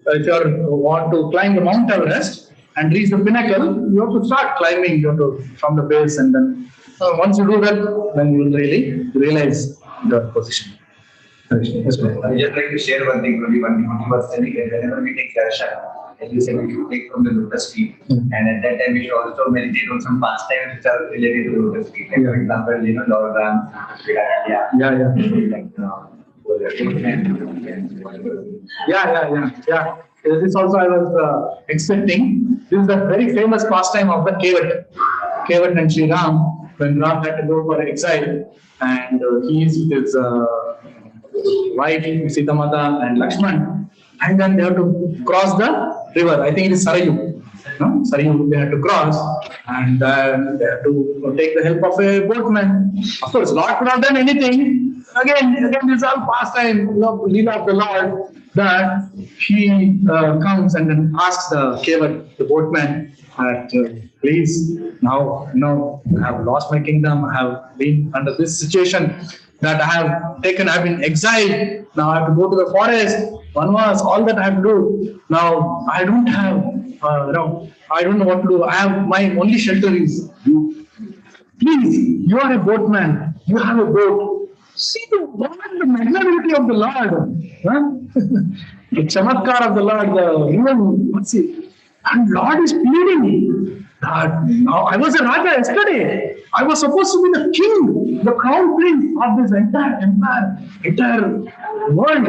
if you want to climb the Mount Everest and reach the pinnacle, you have to start climbing. You have to from the base, and then once you do that, then you will really realize the position. Yes, I would just like to share one thing. Only one thing. He was telling that whenever we take darshan, and you say we should take from the lotus feet, and at that time we should also meditate on some pastimes which are related to lotus feet. Like for example, log dance, like Yeah. This also I was expecting. This is the very famous pastime of the Kevat and Sri Ram, when Ram had to go for exile, and he is with his wife Sita Mata and Lakshman, and then they have to cross the river. I think it is Sarayu. No? Sarayu they have to cross, and they have to take the help of a boatman. Of course, Lord could have done anything. Again, this is all pastime, Leela of the Lord, that he comes and then asks the Kevat, the boatman, that please, now I have lost my kingdom, I have been under this situation that I've been exiled, now I have to go to the forest, Vanvas, all that I have to do. Now I don't have, I don't know what to do. My only shelter is you. Please, you are a boatman, you have a boat. See the magnanimity of the Lord, the chamatkar of the Lord, what's it? And Lord is pleading that now I was a Raja yesterday. I was supposed to be the king, the crown prince of this entire world,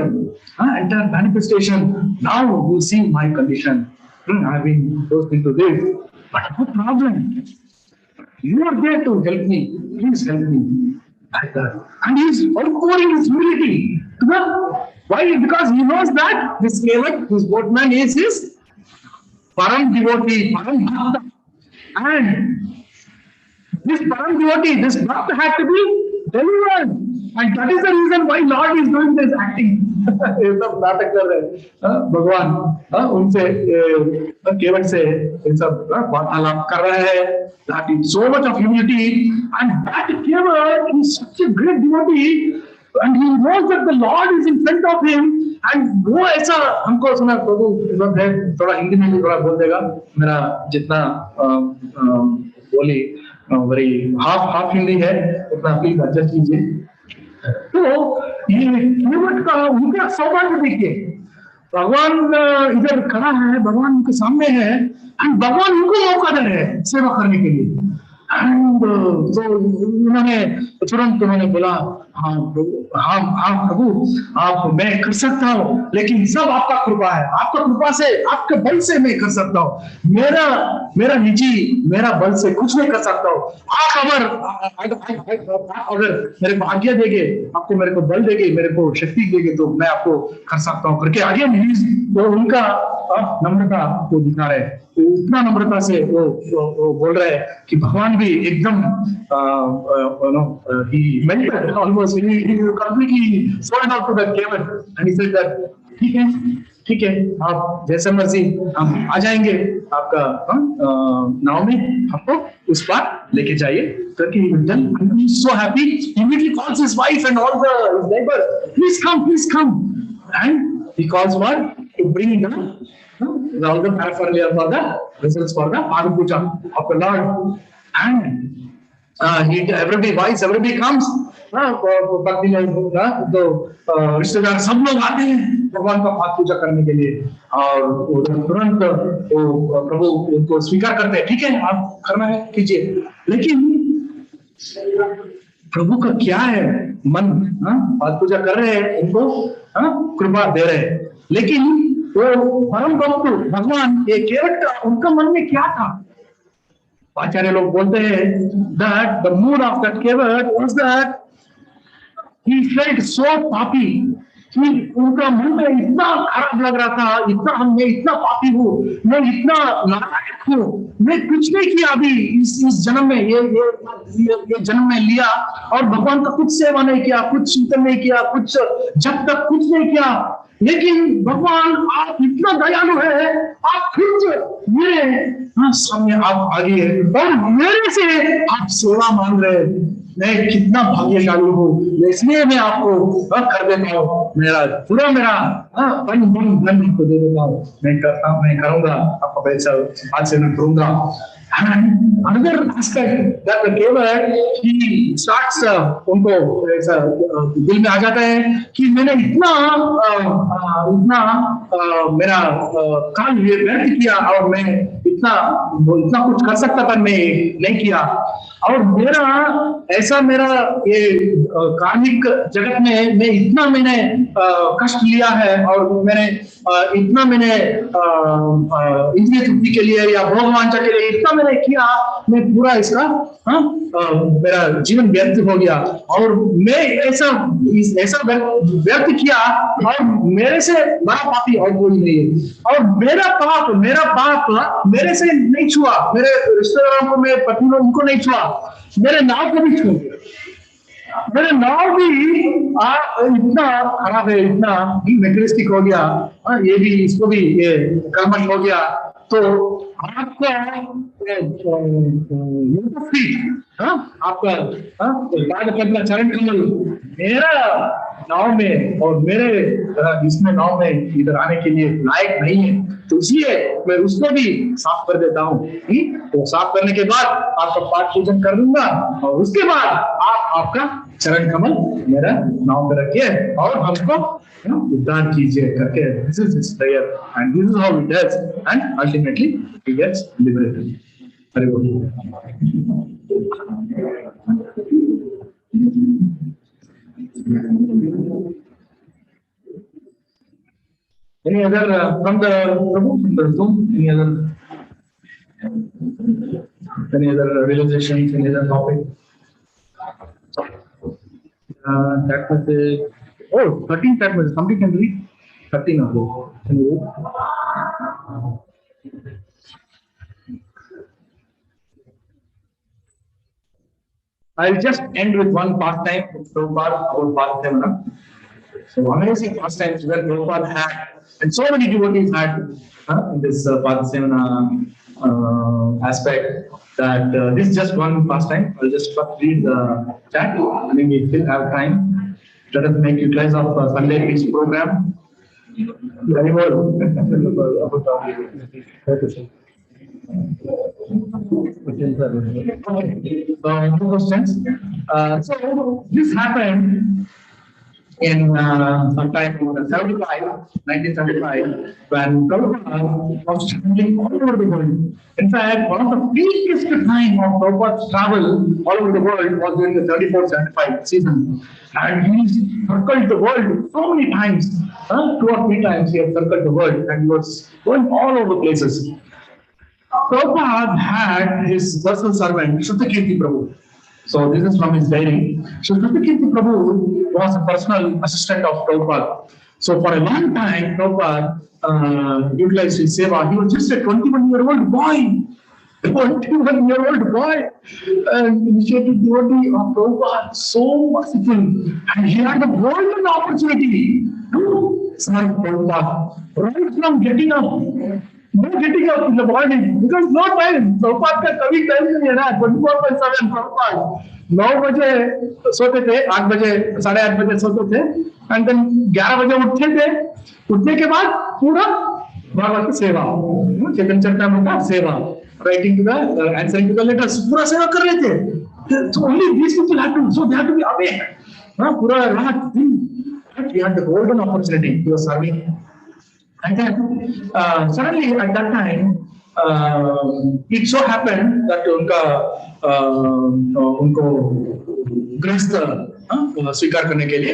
entire manifestation. Now you see my condition. I've been forced into this. But no problem. You are there to help me. Please help me. And he's outpouring his humility to the why? Because he knows that this Kevat, this boatman is his Param devotee, Param Bhakta. And this Param devotee, this Bhakta had to be delivered. And that is the reason why Lord is doing this acting. ये सब नाटक कर रहे हैं भगवान उनसे केवट से ये सब वार्तालाप कर रहे हैं that is so much of humility and that Kevat is such a great devotee and he knows that the Lord is in front of him and वो ऐसा हमको सुना प्रभु इस वक्त है थोड़ा हिंदी में भी थोड़ा बोल देगा मेरा जितना बोली मेरी हाफ हिंदी है उतना प्लीज एडजस्ट कीजिए तो ये केवट का उनका सौभाग्य देखिए भगवान इधर खड़ा है भगवान उनके सामने है एंड भगवान उनको मौका दे रहे हैं सेवा करने के लिए एंड तो उन्होंने बोला हाँ प्रभु आप मैं कर सकता हूँ लेकिन सब आपका कृपा है आपका कृपा से आपके बल से मैं कर सकता हूँ मेरा निजी मेरा बल से कुछ नहीं कर सकता हूँ आप अगर मेरे को आज्ञा देंगे आपको मेरे को बल देंगे मेरे को शक्ति देंगे तो मैं आपको कर सकता हूँ करके आगे वो उनका नम्रता को दिखा रहे हैं इतना नम्रता से वो बोल रहे हैं कि भगवान भी एकदम he melted almost he completely sold out to the Kevat and he said that ठीक है आप जैसे मर्जी हम आ जाएंगे आपका नाव में हमको उस पार लेके जाइए करके he is so happy he immediately calls his wife and all his neighbors please come and he calls one to bring them all the paraphernalia for the results for the Pada Puja of the Lord and everybody comes भक्ति में तो रिश्तेदार सब लोग आते हैं भगवान का पाठ पूजा करने के लिए और तुरंत प्रभु उनको स्वीकार करते हैं ठीक है आप करना है कीजिए लेकिन प्रभु का क्या है मन पाठ पूजा कर रहे हैं उनको कृपा दे रहे हैं लेकिन वो परम भक्त भगवान ये केवट का उनका मन में क्या था आचार्य लोग बोलते हैं that the mood of that Kevat was that he felt so पापी कि उनका मन में इतना खराब लग रहा था मैं इतना पापी हूँ मैं इतना नालायक हूँ मैं कुछ नहीं किया अभी इस जन्म में ये जन्म में लिया और भगवान का कुछ सेवा नहीं किया कुछ चिंतन नहीं किया कुछ जब तक कुछ नहीं किया लेकिन भगवान आप इतना दयालु है आप खुद मेरे सामने आप आगे हैं और मेरे से आप सेवा मांग रहे हैं मैं कितना भाग्यशाली हूँ इसलिए मैं आपको कर देता हूँ मेरा मन को दे देता हूँ मैं करूंगा आपका पैसा आज से मैं करूंगा And another aspect that the Kevat he starts उनको ऐसा दिल में आ जाता है कि मैंने इतना मेरा काल व्यर्थ किया और मैं इतना कुछ कर सकता था मैं नहीं किया और मेरा ऐसा मेरा ये कार्मिक जगत में मैं इतना मैंने कष्ट लिया है और मैंने इतना मैंने इंद्रिय तृप्ति के लिए या भोगवांछा के लिए इतना मैंने किया, मैं पूरा इसका मेरा जीवन व्यर्थ हो गया और मैं ऐसा व्यर्थ किया और मेरे से बड़ा पापी और कोई नहीं है। और मेरा पाप मेरे से नहीं छुआ, मेरे रिश्तेदारों को, मेरे पत्नी को, उनको नहीं छुआ, मेरे नाव को भी छू गया। मेरे नाव भी इतना खराब है, इतना मेटेरियलिस्टिक हो गया, ये भी इसको भी ये कर्मठ हो गया। तो आपका आपका पाद चरण कमल मेरा नाव में और मेरे इसमें नाव में इधर आने के लिए लायक नहीं है, तो इसलिए मैं उसको भी साफ कर देता हूँ। तो साफ करने के बाद आपका पाठ पूजन कर दूंगा और उसके बाद आपका चरण कमल मेरा नाव में रखिए और हमको उद्धार कीजिए करके, this is his prayer and this is how it does and ultimately he gets liberated. Hari बोल। Any other from the Prabhu, from the Zoom? Any other realizations? Any other topic? That was the 13. That was somebody can read 13 of those. Can you read? I'll just end with one pastime so far about Padasevanam. So amazing pastimes that Prabhupada had, and so many devotees had in this Padasevanam aspect, that this is just one pastime. I'll just first read the chat. I think we still have time. Let us make utilize of Sunday Peace program. Very well. No questions. So this happened in sometime in 1975, when Prabhupada was traveling all over the world. In fact, one of the peakest time of Prabhupada's travel all over the world was during the 34-75 season. And he circled the world so many times, 2 or 3 times he had circled the world, and he was going all over places. Prabhupada had his personal servant, Shrutakirti Prabhu. So this is from his diary. So Shrutakirti Prabhu was a personal assistant of Prabhupada. So for a long time, Prabhupada utilized his Seva. He was just a 21-year-old boy. 21-year-old boy, and initiated devotee of Prabhupada, so merciful, and he had a golden opportunity to serve Prabhupada right from getting up. No getting up in the morning because no time. Prabhupada का कभी time नहीं है ना, 24/7 Prabhupada 9 बजे सोते थे, 8 बजे 8:30 बजे सोते थे, and then 11 बजे उठते थे। उठने के बाद पूरा भगवत की सेवा, चेतन चरितामृत का सेवा, writing to the answering to the letters, पूरा सेवा कर रहे थे। So only these people had to, so they had to be awake. पूरा रात दिन, he had the golden opportunity to serving. And then suddenly at that time, it so happened that उनको गृहस्थ स्वीकार करने के लिए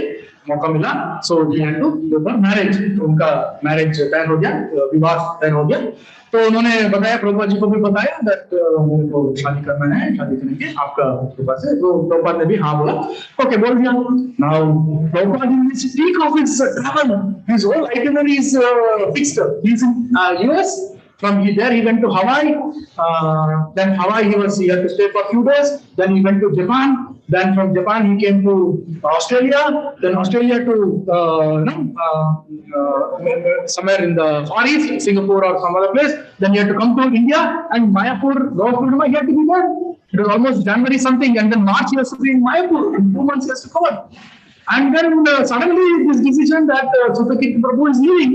मौका मिला. So he had to go for marriage. उनका marriage तय हो गया, विवाह तय हो गया. तो उन्होंने बताया, प्रभुपाद जी को भी बताया that उनको शादी करना है, शादी करेंगे आपका कृपा से. तो प्रभुपाद ने भी हाँ बोला, ओके बोल दिया. Now Prabhupada in his peak of his travel, his whole itinerary is fixed. He's in US. From there he went to Hawaii. Then Hawaii he had to stay for a few days. Then he went to Japan. Then from Japan he came to Australia. Then Australia to somewhere in the Far East, Singapore or some other place. Then he had to come to India and Mayapur, Lord Purnima, he had to be there. It was almost January something, and then March he has to be in Mayapur. In 2 months he has to cover. And then suddenly this decision that Shrutakirti Prabhu is leaving.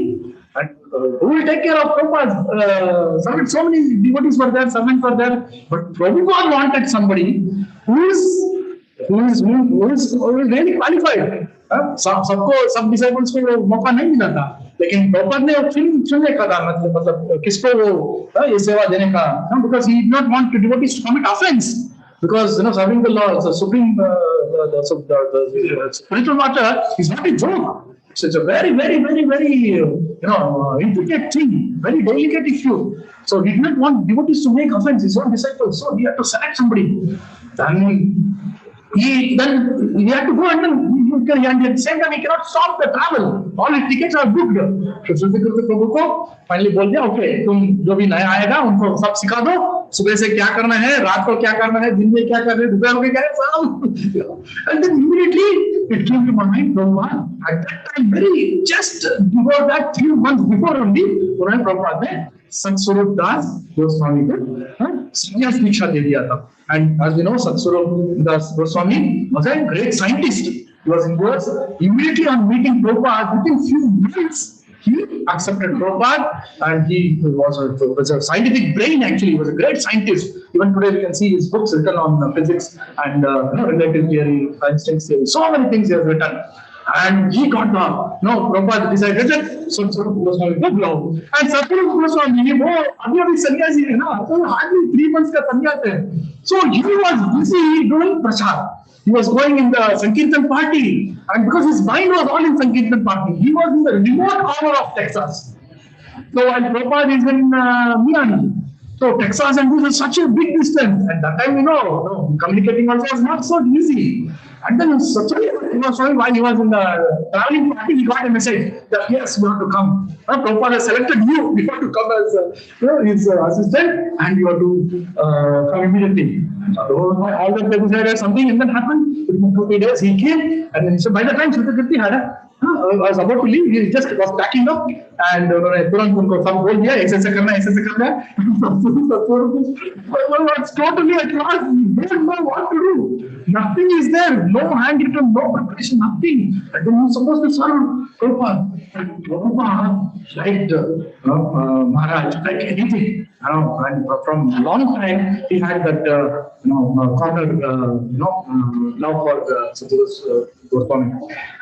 And who will take care of Prabhupada? So many devotees were there, servants were there, but Prabhupada wanted somebody who is really qualified. सबको सब disciples को मौका नहीं मिला था, लेकिन प्रभुपाद ने चुनने का था, मतलब किसको वो ये सेवा देने का, because he did not want devotees to commit offense. Because serving the Lord, the supreme, the spiritual matter is not a joke. So it's a very, very, very, very intricate thing, very delicate issue. So he did not want devotees to make offense his own disciples. So he had to select somebody. Then he had to go and then at the same time he cannot stop the travel. All his tickets are booked. So Prabhu को finally बोल दिया, okay, तुम जो भी नया आएगा उनको सब सिखा दो. सुबह से क्या करना है, रात को क्या करना है, दिन में क्या करना है, दोपहर को क्या है, and then immediately it came to my mind, Prabhupada, at that time, very just before that, 3 months before only, Prabhupada ने Satswarup Das Goswami को संन्यास दीक्षा दे दिया था. And as you know, Satswarup Das Goswami was a great scientist. He was in US. Immediately on meeting Prabhupada, within few months, he accepted Prabhupada, and he was a scientific brain. Actually, he was a great scientist. Even today, we can see his books written on physics and relative theory, Einstein theory. So many things he has written. And he got Prabhupada decided that Satswarup Goswami go blow. And Satswarup Goswami, abhi sannyasi hai na, so hardly 3 months ka sannyas hai. So he was busy doing prachar. He was going in the Sankirtan party, and because his mind was all in Sankirtan party, he was in the remote corner of Texas. So while Prabhupada is in Miami, so Texas and this is such a big distance. At that time, communicating also was not so easy. And then while he was in the traveling party, he got a message that yes, you have to come. Prabhupada has selected you. You have to come as his assistant, and you have to come immediately. All that they decided something, and then happened. Within 2-3 days, he came, and then so by the time Shrutakirti had was about to leave, he just was packing up, and तुरंत उनको सब बोल दिया, ऐसे करना है. Was totally at lost. They don't know what to do. Nothing is there. No handwritten, no preparation, nothing. And then he's supposed to serve Prabhupada. Prabhupada liked Maharaj, like anything. And from long time he had that corner love for Sadhguru Goswami.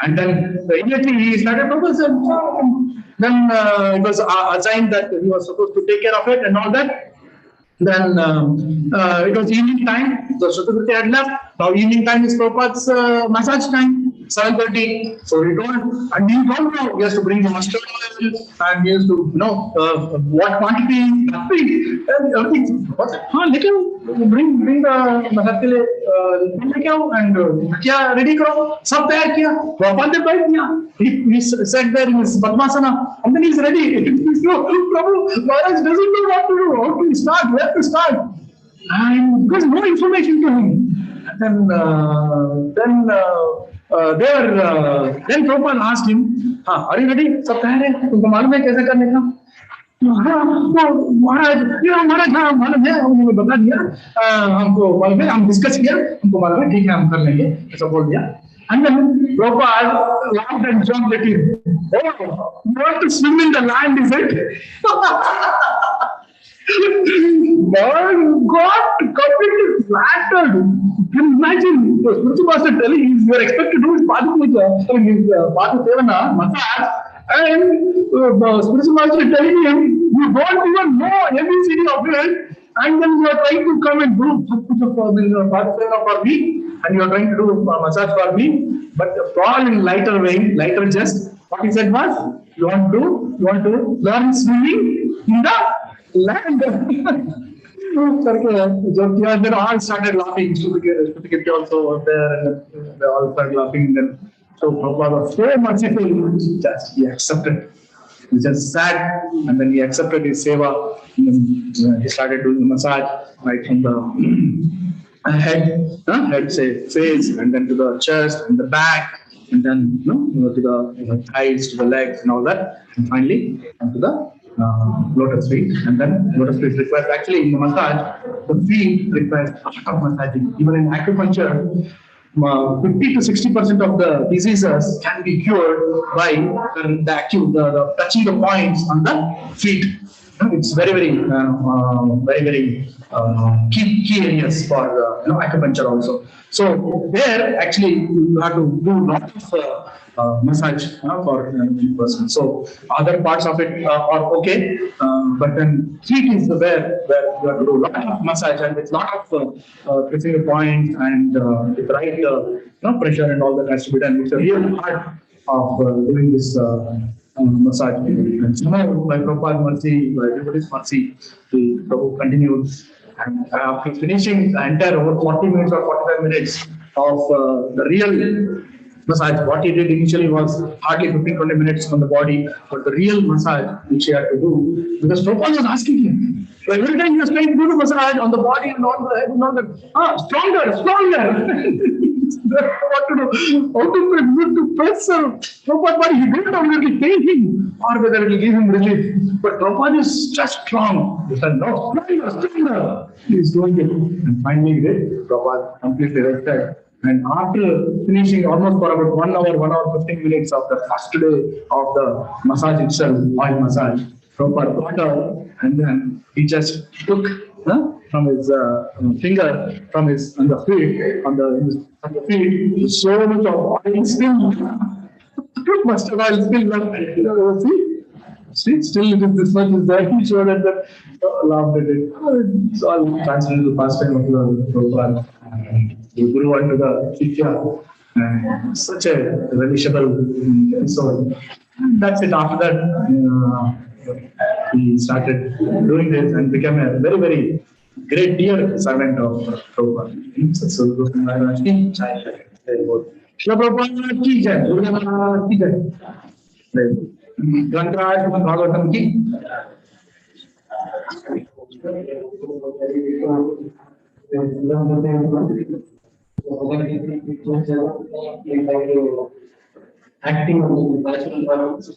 And then immediately he started proposing. Then it was assigned that he was supposed to take care of it and all that. Then it was evening time. The Shrutakirti had left. Now evening time is Prabhupada's massage time, 7:30. So he told, and he don't know. He has to bring the mustard oil, and he has to what quantity, nothing, and everything. What? Bring the massage के लिए लेके आओ and क्या ready करो. सब तैयार किया. Prabhupada ने बैठ दिया. He sat there in his Padmasana, and then he's ready. Prabhu, Maharaj doesn't know what to do. How to start? Where to start? And because no information to him. Then Prabhupada asked him, are you ready? सब तैयार है? तुमको मालूम है कैसे करने का? महाराज मालूम है, उन्होंने बता दिया, हमको मालूम है, हम डिस्कस किया, हमको मालूम है, ठीक है, हम कर लेंगे, ऐसा बोल दिया. And then Prabhupada laughed and jumped at him. Oh, you want to swim in the land, is it? Man got completely flattered. Can you imagine? The spiritual master telling him, you are expected to do his Padasevanam, massage, and the spiritual master is telling him, you don't even know ABCD of it, and then you are trying to come and do Padasevanam for me, and you are trying to do massage for me, but all in lighter vein, lighter jest. What he said was, you want to learn swimming in the land. Then all started laughing. Shrutakirti also was there, and they all started laughing. Then so Prabhupada was so merciful, he accepted. He just sat, and then he accepted his seva. He started doing the massage right from the head, say face, and then to the chest and the back, and then to the thighs, to the legs, and all that, and finally to the lotus feet. And then lotus feet requires, actually in the massage, the feet requires a lot of massaging. Even in acupuncture, 50 to 60% of the diseases can be cured by the touching the points on the feet. it's very key areas for acupuncture also. So there actually you have to do lot of massage for each person. So other parts of it are okay, but then feet is the where you have to do lot of massage and with lot of pressing the points and with right pressure and all that has to be done. It's a real art of doing this massage. And somehow by Prabhupada's mercy, by everybody's mercy, the Prabhu continued. And after finishing the entire over 40 minutes or 45 minutes of the real massage, what he did initially was hardly 15-20 minutes on the body, but the real massage which he had to do, because Prabhupada was asking him. So every time he was trying to do the massage on the body and on the head and on the stronger. What to do? How to press Prabhupada, but he didn't know whether it will pain him or whether it will give him relief. But Prabhupada is just strong. He said, no, stronger. He is doing it. And finally he did. Prabhupada completely rested. And after finishing almost for about 1 hour, 1 hour, 15 minutes of the first day of the massage itself, oil massage, Prabhupada got up and then he just took from his finger, from his on the feet, on the feet, so much of oil still, mustard oil still left. See, still it is this much is there. He showed that laughed at it. It's all translated to the pastime of the Prabhupada. He grew into the Shikya, and such a relishable episode. That's it. After that, he started doing this and became a very, very great dear servant of Prabhupada. So, Prabhupada ki jai, Prabhupada ki jai. Grantaraj Bhagavatam ki. Acting on the natural balance,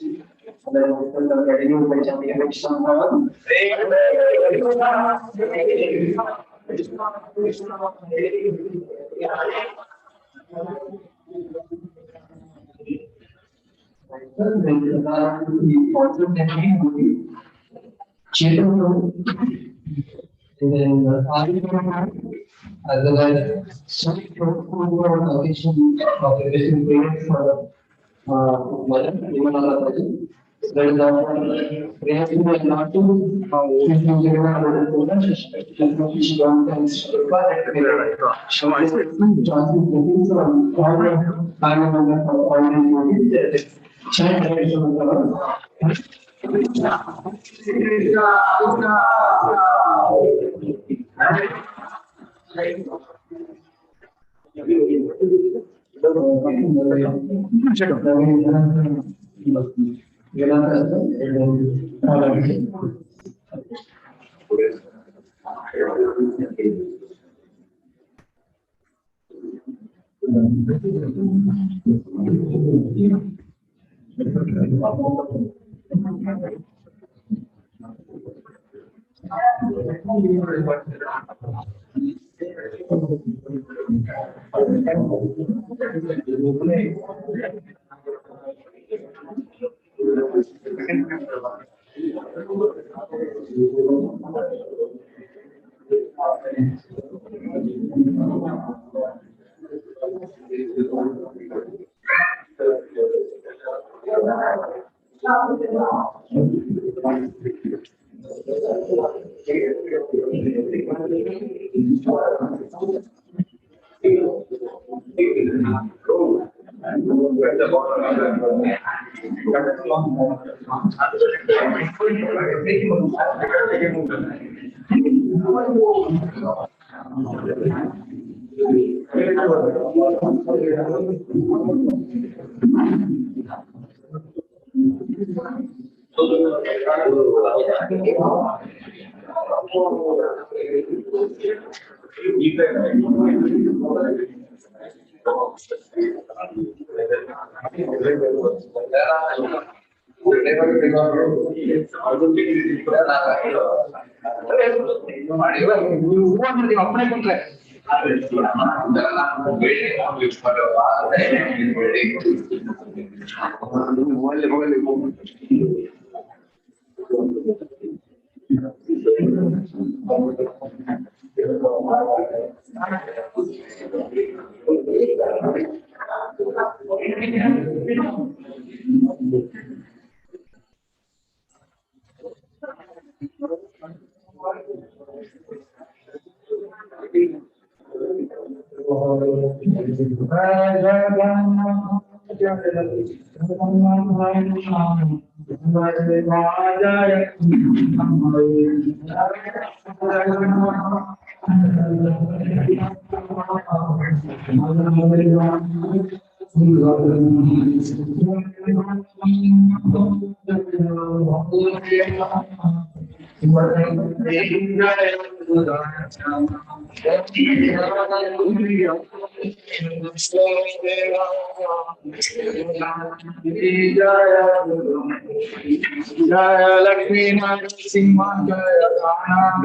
Jaya Lakshmi Narasimha Jaya Lakshmi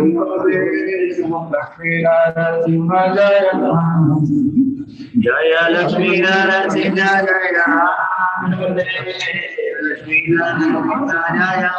Narasimha Jaya Jaya Lakshmi Narasimha Jaya Lakshmi Narasimha Jaya